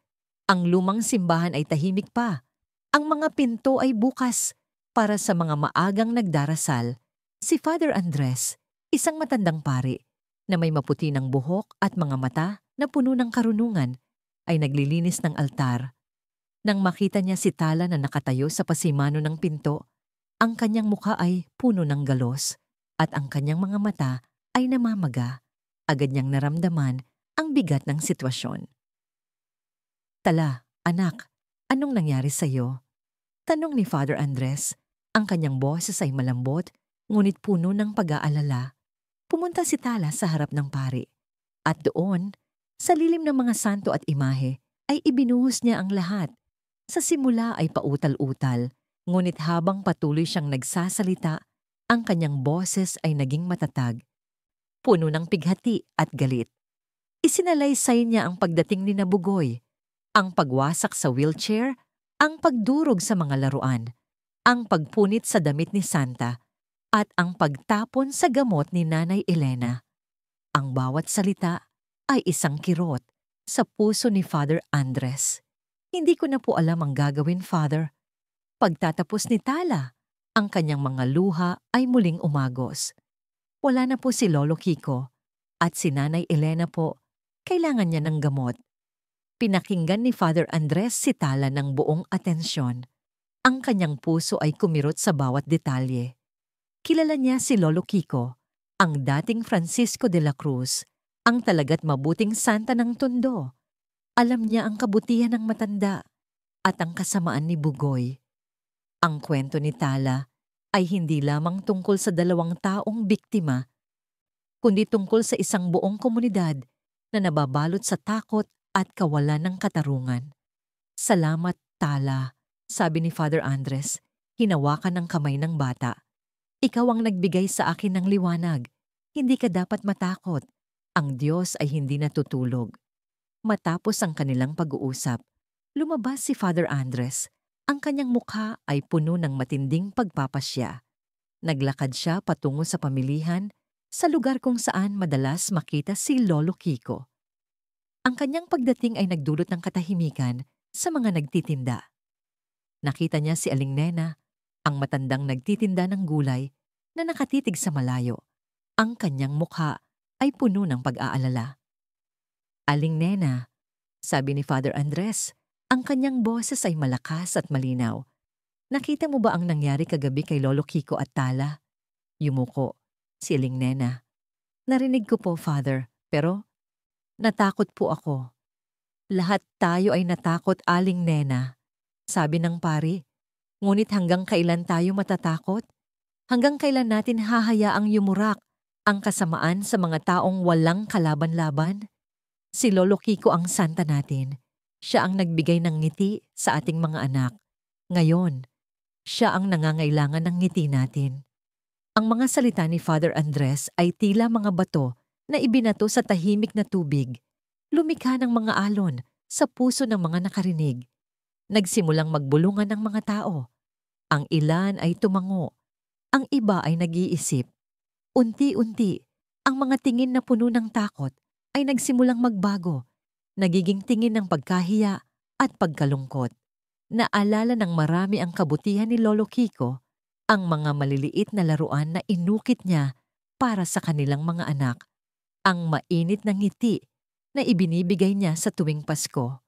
Ang lumang simbahan ay tahimik pa. Ang mga pinto ay bukas para sa mga maagang nagdarasal. Si Father Andres, isang matandang pari na may maputi ng buhok at mga mata na puno ng karunungan, ay naglilinis ng altar. Nang makita niya si Tala na nakatayo sa pasimano ng pinto, ang kanyang mukha ay puno ng galos at ang kanyang mga mata ay namamaga. Agad niyang naramdaman ang bigat ng sitwasyon. "Tala, anak, anong nangyari sa iyo?" Tanong ni Father Andres. Ang kanyang boses ay malambot, ngunit puno ng pag-aalala. Pumunta si Tala sa harap ng pari. At doon, sa lilim ng mga santo at imahe, ay ibinuhos niya ang lahat. Sa simula ay pautal-utal, ngunit habang patuloy siyang nagsasalita, ang kanyang boses ay naging matatag. Puno ng pighati at galit. Isinalaysay niya ang pagdating ni Bugoy, ang pagwasak sa wheelchair, ang pagdurog sa mga laruan, ang pagpunit sa damit ni Santa, at ang pagtapon sa gamot ni Nanay Elena. Ang bawat salita ay isang kirot sa puso ni Father Andres. "Hindi ko na po alam ang gagawin, Father." Pagtatapos ni Tala, ang kanyang mga luha ay muling umagos. Wala na po si Lolo Kiko at si Nanay Elena po, kailangan niya ng gamot. Pinakinggan ni Father Andres si Tala ng buong atensyon. Ang kanyang puso ay kumirot sa bawat detalye. Kilala niya si Lolo Kiko, ang dating Francisco de la Cruz, ang talaga't mabuting santa ng Tondo. Alam niya ang kabutihan ng matanda at ang kasamaan ni Bugoy. Ang kwento ni Tala ay hindi lamang tungkol sa 2 taong biktima, kundi tungkol sa isang buong komunidad na nababalot sa takot at kawalan ng katarungan. Salamat, Tala, sabi ni Father Andres, hinawakan ng kamay ng bata. Ikaw ang nagbigay sa akin ng liwanag. Hindi ka dapat matakot. Ang Diyos ay hindi natutulog. Matapos ang kanilang pag-uusap, lumabas si Father Andres. Ang kanyang mukha ay puno ng matinding pagpapasya. Naglakad siya patungo sa pamilihan, sa lugar kung saan madalas makita si Lolo Kiko. Ang kanyang pagdating ay nagdulot ng katahimikan sa mga nagtitinda. Nakita niya si Aling Nena, ang matandang nagtitinda ng gulay na nakatitig sa malayo. Ang kanyang mukha ay puno ng pag-aalala. Aling Nena, sabi ni Father Andres, ang kanyang boses ay malakas at malinaw. Nakita mo ba ang nangyari kagabi kay Lolo Kiko at Tala? Yumuko si Aling Nena. Narinig ko po, Father, pero natakot po ako. Lahat tayo ay natakot, Aling Nena, sabi ng pari. Ngunit hanggang kailan tayo matatakot? Hanggang kailan natin hahayaang yumurak ang kasamaan sa mga taong walang kalaban-laban? Si Lolo Kiko ang santa natin. Siya ang nagbigay ng ngiti sa ating mga anak. Ngayon, siya ang nangangailangan ng ngiti natin. Ang mga salita ni Father Andres ay tila mga bato na ibinato sa tahimik na tubig. Lumikha ng mga alon sa puso ng mga nakarinig. Nagsimulang magbulungan ng mga tao. Ang ilan ay tumango. Ang iba ay nag-iisip. Unti-unti, ang mga tingin na puno ng takot ay nagsimulang magbago. Nagiging tingin ng pagkahiya at pagkalungkot. Naalala ng marami ang kabutihan ni Lolo Kiko, ang mga maliliit na laruan na inukit niya para sa kanilang mga anak, ang mainit na ngiti na ibinibigay niya sa tuwing Pasko.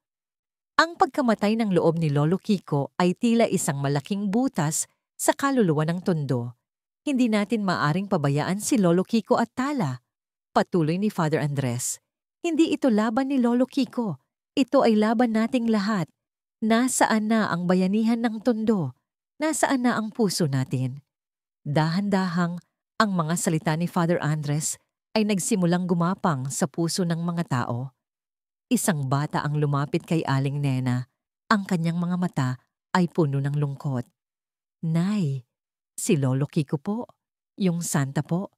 Ang pagkamatay ng loob ni Lolo Kiko ay tila isang malaking butas sa kaluluwa ng Tondo. Hindi natin maaring pabayaan si Lolo Kiko at Tala. Patuloy ni Father Andres. Hindi ito laban ni Lolo Kiko. Ito ay laban nating lahat. Nasaan na ang bayanihan ng Tondo? Nasaan na ang puso natin? Dahan-dahang, ang mga salita ni Father Andres ay nagsimulang gumapang sa puso ng mga tao. Isang bata ang lumapit kay Aling Nena. Ang kanyang mga mata ay puno ng lungkot. Nay, si Lolo Kiko po, yung santa po.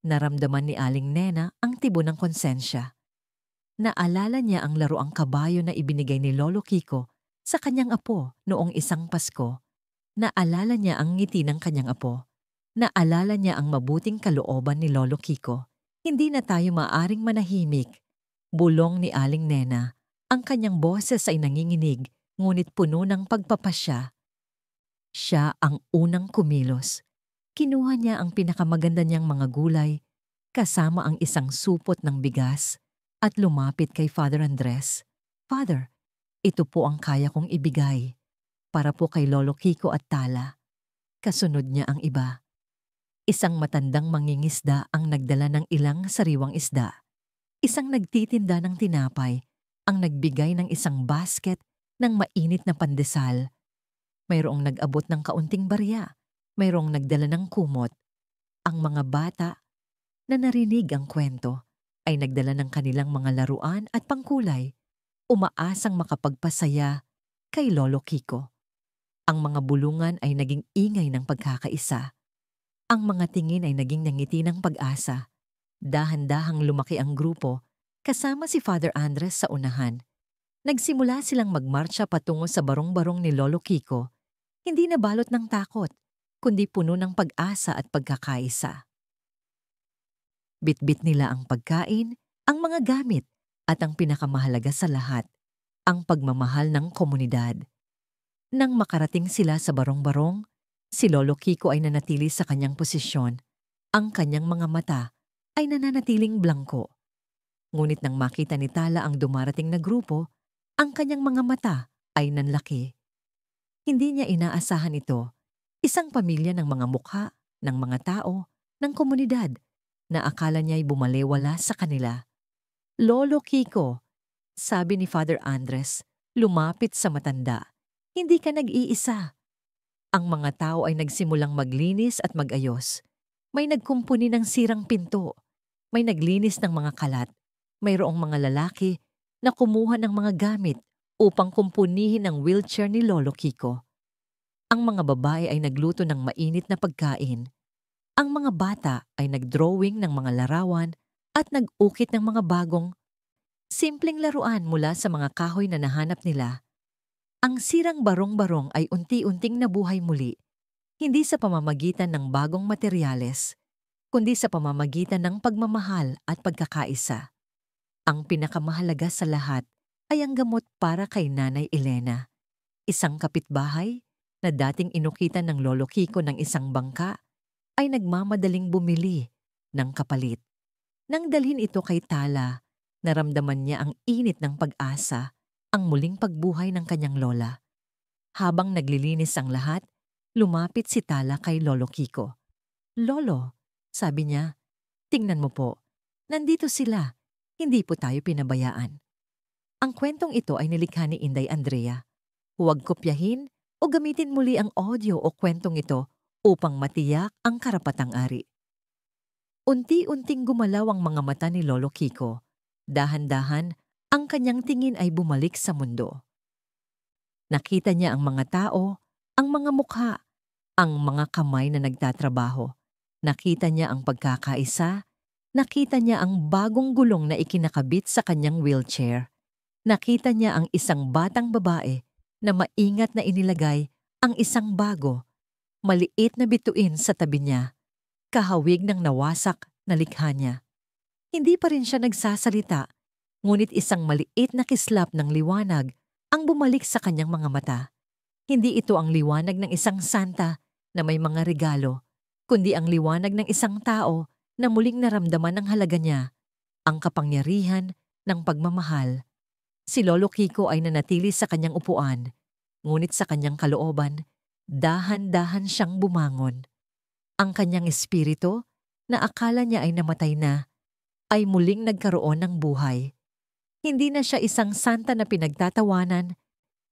Naramdaman ni Aling Nena ang tibo ng konsensya. Naalala niya ang laruang kabayo na ibinigay ni Lolo Kiko sa kanyang apo noong isang Pasko. Naalala niya ang ngiti ng kanyang apo. Naalala niya ang mabuting kalooban ni Lolo Kiko. Hindi na tayo maaring manahimik. Bulong ni Aling Nena. Ang kanyang boses ay nanginginig, ngunit puno ng pagpapasya. Siya ang unang kumilos. Kinuha niya ang pinakamaganda niyang mga gulay, kasama ang isang supot ng bigas, at lumapit kay Father Andres. Father, ito po ang kaya kong ibigay para po kay Lolo Kiko at Tala. Kasunod niya ang iba. Isang matandang mangingisda ang nagdala ng ilang sariwang isda. Isang nagtitinda ng tinapay ang nagbigay ng isang basket ng mainit na pandesal. Mayroong nag-abot ng kaunting barya. Mayroong nagdala ng kumot. Ang mga bata na narinig ang kwento ay nagdala ng kanilang mga laruan at pangkulay, umaasang makapagpasaya kay Lolo Kiko. Ang mga bulungan ay naging ingay ng pagkakaisa. Ang mga tingin ay naging nangiti ng pag-asa. Dahan-dahang lumaki ang grupo, kasama si Father Andres sa unahan. Nagsimula silang magmarcha patungo sa barong-barong ni Lolo Kiko, hindi na balot ng takot, kundi puno ng pag-asa at pagkakaisa. Bitbit nila ang pagkain, ang mga gamit, at ang pinakamahalaga sa lahat, ang pagmamahal ng komunidad. Nang makarating sila sa barong-barong, si Lolo Kiko ay nanatili sa kanyang posisyon. Ang kanyang mga mata ay nananatiling blangko. Ngunit nang makita ni Tala ang dumarating na grupo, ang kanyang mga mata ay nanlaki. Hindi niya inaasahan ito. Isang pamilya ng mga mukha, ng mga tao, ng komunidad, na akala niya'y bumaliwala sa kanila. "Lolo Kiko," sabi ni Father Andres, lumapit sa matanda, "hindi ka nag-iisa." Ang mga tao ay nagsimulang maglinis at mag-ayos. May nagkumpuni ng sirang pinto, may naglinis ng mga kalat, mayroong mga lalaki na kumuha ng mga gamit upang kumpunihin ang wheelchair ni Lolo Kiko. Ang mga babae ay nagluto ng mainit na pagkain. Ang mga bata ay nagdrawing ng mga larawan at nag-ukit ng mga bagong, simpleng laruan mula sa mga kahoy na nahanap nila. Ang sirang barong-barong ay unti-unting nabuhay muli, hindi sa pamamagitan ng bagong materyales, kundi sa pamamagitan ng pagmamahal at pagkakaisa. Ang pinakamahalaga sa lahat ay ang gamot para kay Nanay Elena, isang kapitbahay na dating inukitan ng Lolo Kiko ng isang bangka, ay nagmamadaling bumili ng kapalit. Nang dalhin ito kay Tala, naramdaman niya ang init ng pag-asa, ang muling pagbuhay ng kanyang lola. Habang naglilinis ang lahat, lumapit si Tala kay Lolo Kiko. "Lolo," sabi niya, "tingnan mo po, nandito sila, hindi po tayo pinabayaan." Ang kwentong ito ay nilikha ni Inday Andrea. Huwag kopyahin o gamitin muli ang audio o kwentong ito upang matiyak ang karapatang-ari. Unti-unting gumalaw ang mga mata ni Lolo Kiko. Dahan-dahan, ang kanyang tingin ay bumalik sa mundo. Nakita niya ang mga tao, ang mga mukha, ang mga kamay na nagtatrabaho. Nakita niya ang pagkakaisa, nakita niya ang bagong gulong na ikinakabit sa kanyang wheelchair. Nakita niya ang isang batang babae na maingat na inilagay ang isang bago, maliit na bituin sa tabi niya, kahawig ng nawasak na likha niya. Hindi pa rin siya nagsasalita, ngunit isang maliit na kislap ng liwanag ang bumalik sa kanyang mga mata. Hindi ito ang liwanag ng isang santa na may mga regalo, kundi ang liwanag ng isang tao na muling naramdaman ang halaga niya, ang kapangyarihan ng pagmamahal. Si Lolo Kiko ay nanatili sa kanyang upuan, ngunit sa kanyang kalooban, dahan-dahan siyang bumangon. Ang kanyang espiritu, na akala niya ay namatay na, ay muling nagkaroon ng buhay. Hindi na siya isang santa na pinagtatawanan,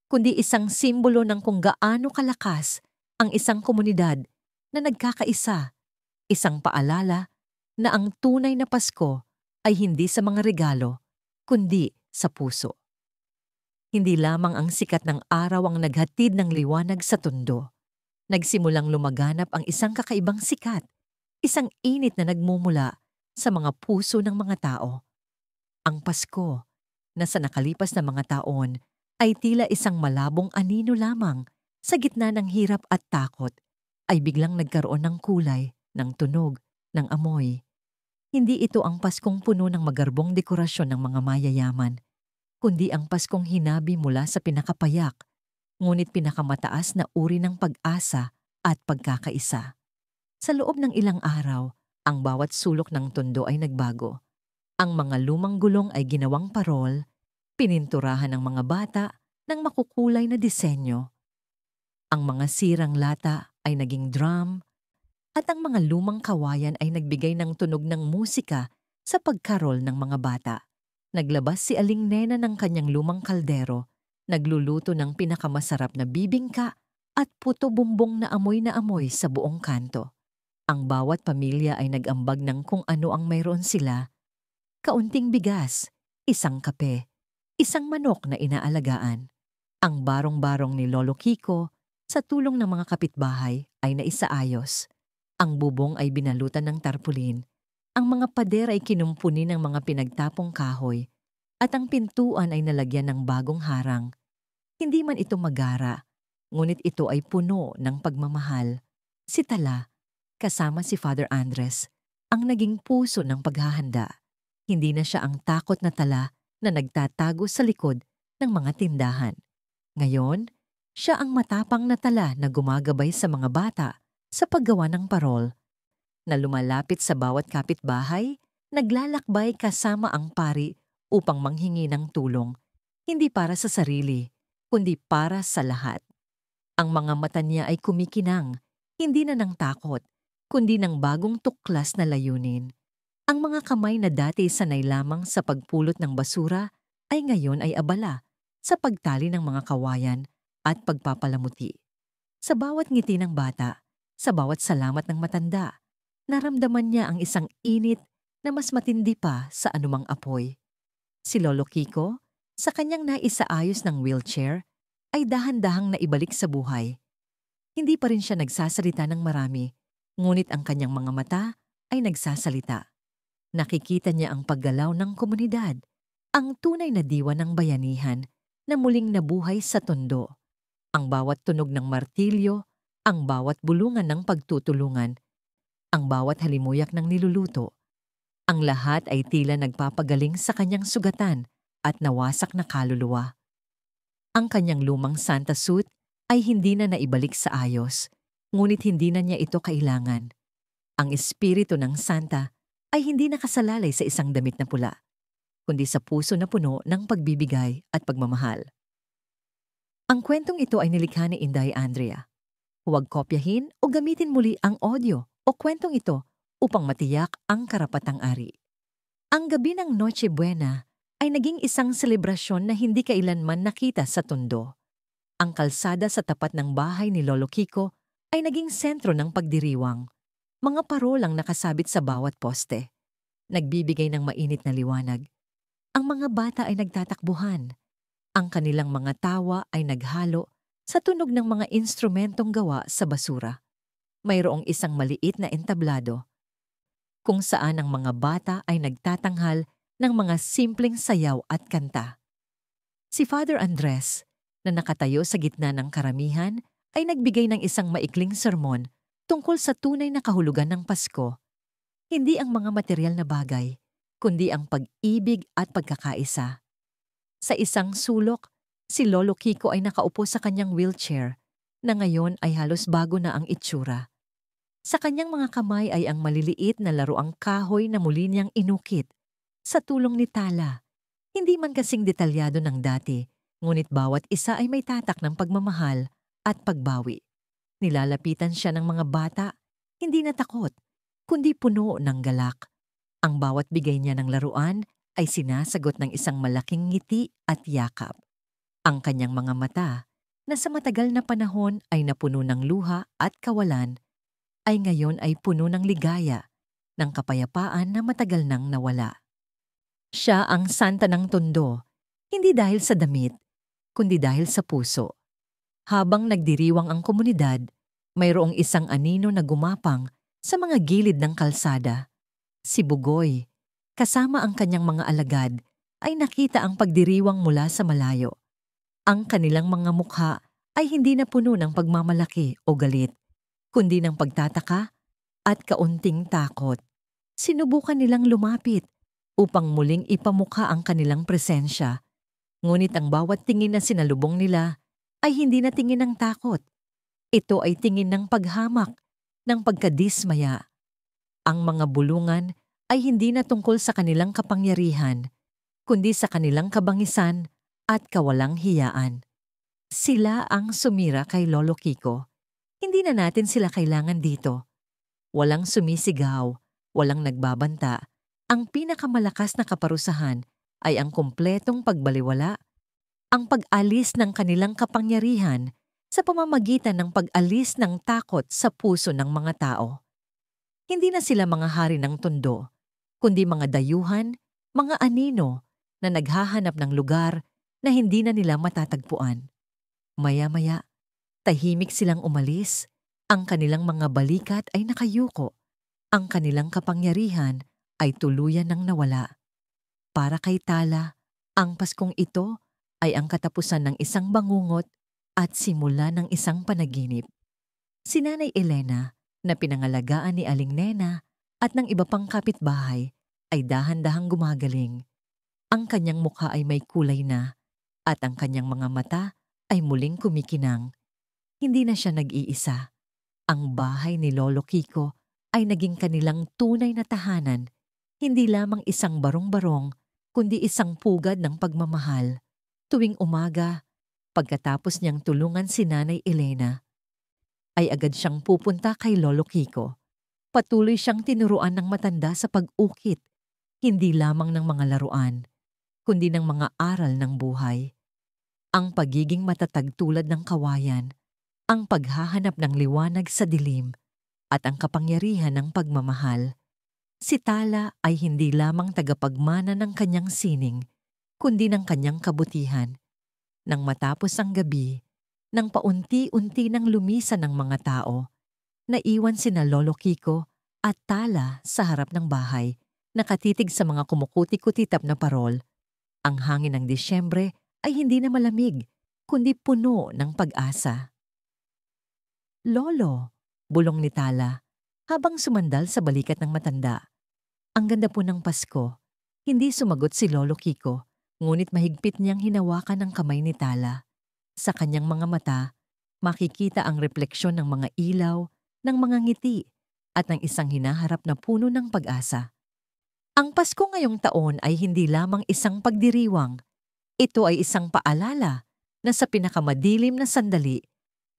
kundi isang simbolo ng kung gaano kalakas ang isang komunidad na nagkakaisa, isang paalala na ang tunay na Pasko ay hindi sa mga regalo, kundi sa puso. Hindi lamang ang sikat ng araw ang naghatid ng liwanag sa tondo. Nagsimulang lumaganap ang isang kakaibang sikat, isang init na nagmumula sa mga puso ng mga tao. Ang Pasko, na sa nakalipas na mga taon, ay tila isang malabong anino lamang sa gitna ng hirap at takot, ay biglang nagkaroon ng kulay, ng tunog, ng amoy. Hindi ito ang Paskong puno ng magarbong dekorasyon ng mga mayayaman, kundi ang Paskong hinabi mula sa pinakapayak, ngunit pinakamataas na uri ng pag-asa at pagkakaisa. Sa loob ng ilang araw, ang bawat sulok ng tondo ay nagbago. Ang mga lumang gulong ay ginawang parol, pininturahan ng mga bata ng makukulay na disenyo. Ang mga sirang lata ay naging drum, at ang mga lumang kawayan ay nagbigay ng tunog ng musika sa pagkarol ng mga bata. Naglabas si Aling Nena ng kanyang lumang kaldero, nagluluto ng pinakamasarap na bibingka at puto bumbong na amoy sa buong kanto. Ang bawat pamilya ay nag-ambag ng kung ano ang mayroon sila. Kaunting bigas, isang kape, isang manok na inaalagaan. Ang barong-barong ni Lolo Kiko sa tulong ng mga kapitbahay ay naisaayos. Ang bubong ay binalutan ng tarpulin. Ang mga pader ay kinumpuni ng mga pinagtapong kahoy at ang pintuan ay nalagyan ng bagong harang. Hindi man ito magara, ngunit ito ay puno ng pagmamahal. Si Tala, kasama si Father Andres, ang naging puso ng paghahanda. Hindi na siya ang takot na tala na nagtatago sa likod ng mga tindahan. Ngayon, siya ang matapang na tala na gumagabay sa mga bata sa paggawa ng parol, na lumalapit sa bawat kapitbahay, naglalakbay kasama ang pari upang manghingi ng tulong, hindi para sa sarili, kundi para sa lahat. Ang mga mata niya ay kumikinang, hindi na ng takot, kundi ng bagong tuklas na layunin. Ang mga kamay na dati sanay lamang sa pagpulot ng basura ay ngayon ay abala sa pagtali ng mga kawayan at pagpapalamuti. Sa bawat ngiti ng bata, sa bawat salamat ng matanda, naramdaman niya ang isang init na mas matindi pa sa anumang apoy. Si Lolo Kiko, sa kanyang naisaayos ng wheelchair, ay dahan-dahang naibalik sa buhay. Hindi pa rin siya nagsasalita ng marami, ngunit ang kanyang mga mata ay nagsasalita. Nakikita niya ang paggalaw ng komunidad, ang tunay na diwa ng bayanihan na muling nabuhay sa tondo. Ang bawat tunog ng martilyo, ang bawat bulungan ng pagtutulungan, ang bawat halimuyak ng niluluto. Ang lahat ay tila nagpapagaling sa kanyang sugatan at nawasak na kaluluwa. Ang kanyang lumang Santa suit ay hindi na naibalik sa ayos, ngunit hindi na niya ito kailangan. Ang espiritu ng Santa ay hindi nakasalalay sa isang damit na pula, kundi sa puso na puno ng pagbibigay at pagmamahal. Ang kwentong ito ay nilikha ni Inday Andrea. Huwag kopyahin o gamitin muli ang audio o kwentong ito upang matiyak ang karapatang ari. Ang gabi ng Noche Buena ay naging isang selebrasyon na hindi kailanman nakita sa tondo. Ang kalsada sa tapat ng bahay ni Lolo Kiko ay naging sentro ng pagdiriwang. Mga parolang nakasabit sa bawat poste. Nagbibigay ng mainit na liwanag. Ang mga bata ay nagtatakbuhan. Ang kanilang mga tawa ay naghalo sa tunog ng mga instrumentong gawa sa basura. Mayroong isang maliit na entablado kung saan ang mga bata ay nagtatanghal ng mga simpleng sayaw at kanta. Si Father Andres, na nakatayo sa gitna ng karamihan, ay nagbigay ng isang maikling sermon tungkol sa tunay na kahulugan ng Pasko. Hindi ang mga material na bagay, kundi ang pag-ibig at pagkakaisa. Sa isang sulok, si Lolo Kiko ay nakaupo sa kanyang wheelchair na ngayon ay halos bago na ang itsura. Sa kanyang mga kamay ay ang maliliit na laruang kahoy na muli niyang inukit sa tulong ni Tala. Hindi man kasing detalyado ng dati, ngunit bawat isa ay may tatak ng pagmamahal at pagbawi. Nilalapitan siya ng mga bata, hindi na takot, kundi puno ng galak. Ang bawat bigay niya ng laruan ay sinasagot ng isang malaking ngiti at yakap. Ang kanyang mga mata, na sa matagal na panahon ay napuno ng luha at kawalan, ay ngayon ay puno ng ligaya, ng kapayapaan na matagal nang nawala. Siya ang santa ng tondo, hindi dahil sa damit, kundi dahil sa puso. Habang nagdiriwang ang komunidad, mayroong isang anino na gumapang sa mga gilid ng kalsada. Si Bugoy, kasama ang kanyang mga alagad, ay nakita ang pagdiriwang mula sa malayo. Ang kanilang mga mukha ay hindi na puno ng pagmamalaki o galit, kundi ng pagtataka at kaunting takot. Sinubukan nilang lumapit upang muling ipamukha ang kanilang presensya. Ngunit ang bawat tingin na sinalubong nila ay hindi na tingin ng takot. Ito ay tingin ng paghamak, ng pagkadismaya. Ang mga bulungan ay hindi na tungkol sa kanilang kapangyarihan, kundi sa kanilang kabangisan at kawalang hiyaan. Sila ang sumira kay Lolo Kiko. Hindi na natin sila kailangan dito. Walang sumisigaw, walang nagbabanta. Ang pinakamalakas na kaparusahan ay ang kumpletong pagbaliwala, ang pag-alis ng kanilang kapangyarihan sa pamamagitan ng pag-alis ng takot sa puso ng mga tao. Hindi na sila mga hari ng tondo, kundi mga dayuhan, mga anino na naghahanap ng lugar na hindi na nila matatagpuan. Maya-maya, tahimik silang umalis, ang kanilang mga balikat ay nakayuko, ang kanilang kapangyarihan ay tuluyan ng nawala. Para kay Tala, ang Paskong ito ay ang katapusan ng isang bangungot at simula ng isang panaginip. Si Nanay Elena, na pinangalagaan ni Aling Nena at ng iba pang kapitbahay, ay dahan-dahang gumagaling. Ang kanyang mukha ay may kulay na, at ang kanyang mga mata ay muling kumikinang. Hindi na siya nag-iisa. Ang bahay ni Lolo Kiko ay naging kanilang tunay na tahanan, hindi lamang isang barong-barong, kundi isang pugad ng pagmamahal. Tuwing umaga, pagkatapos niyang tulungan si Nanay Elena, ay agad siyang pupunta kay Lolo Kiko. Patuloy siyang tinuruan ng matanda sa pag-ukit, hindi lamang ng mga laruan, kundi ng mga aral ng buhay. Ang pagiging matatag tulad ng kawayan, ang paghahanap ng liwanag sa dilim, at ang kapangyarihan ng pagmamahal. Si Tala ay hindi lamang tagapagmana ng kanyang sining, kundi ng kanyang kabutihan. Nang matapos ang gabi, nang paunti-unti nang lumisan ng mga tao, naiwan sina Lolo Kiko at Tala sa harap ng bahay, nakatitig sa mga kumukuti-kutitap na parol. Ang hangin ng Disyembre ay hindi na malamig, kundi puno ng pag-asa. Lolo, bulong ni Tala, habang sumandal sa balikat ng matanda. Ang ganda po ng Pasko. Hindi sumagot si Lolo Kiko, ngunit mahigpit niyang hinawakan ang kamay ni Tala. Sa kanyang mga mata, makikita ang refleksyon ng mga ilaw, ng mga ngiti, at ng isang hinaharap na puno ng pag-asa. Ang Pasko ngayong taon ay hindi lamang isang pagdiriwang. Ito ay isang paalala na sa pinakamadilim na sandali,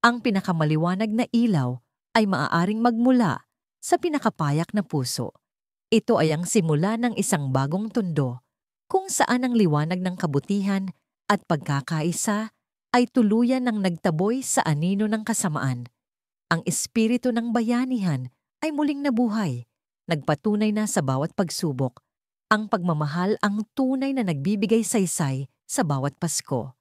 ang pinakamaliwanag na ilaw ay maaaring magmula sa pinakapayak na puso. Ito ay ang simula ng isang bagong tondo, kung saan ang liwanag ng kabutihan at pagkakaisa ay tuluyan ng nagtaboy sa anino ng kasamaan. Ang espiritu ng bayanihan ay muling nabuhay, nagpatunay na sa bawat pagsubok. Ang pagmamahal ang tunay na nagbibigay saysay sa bawat Pasko.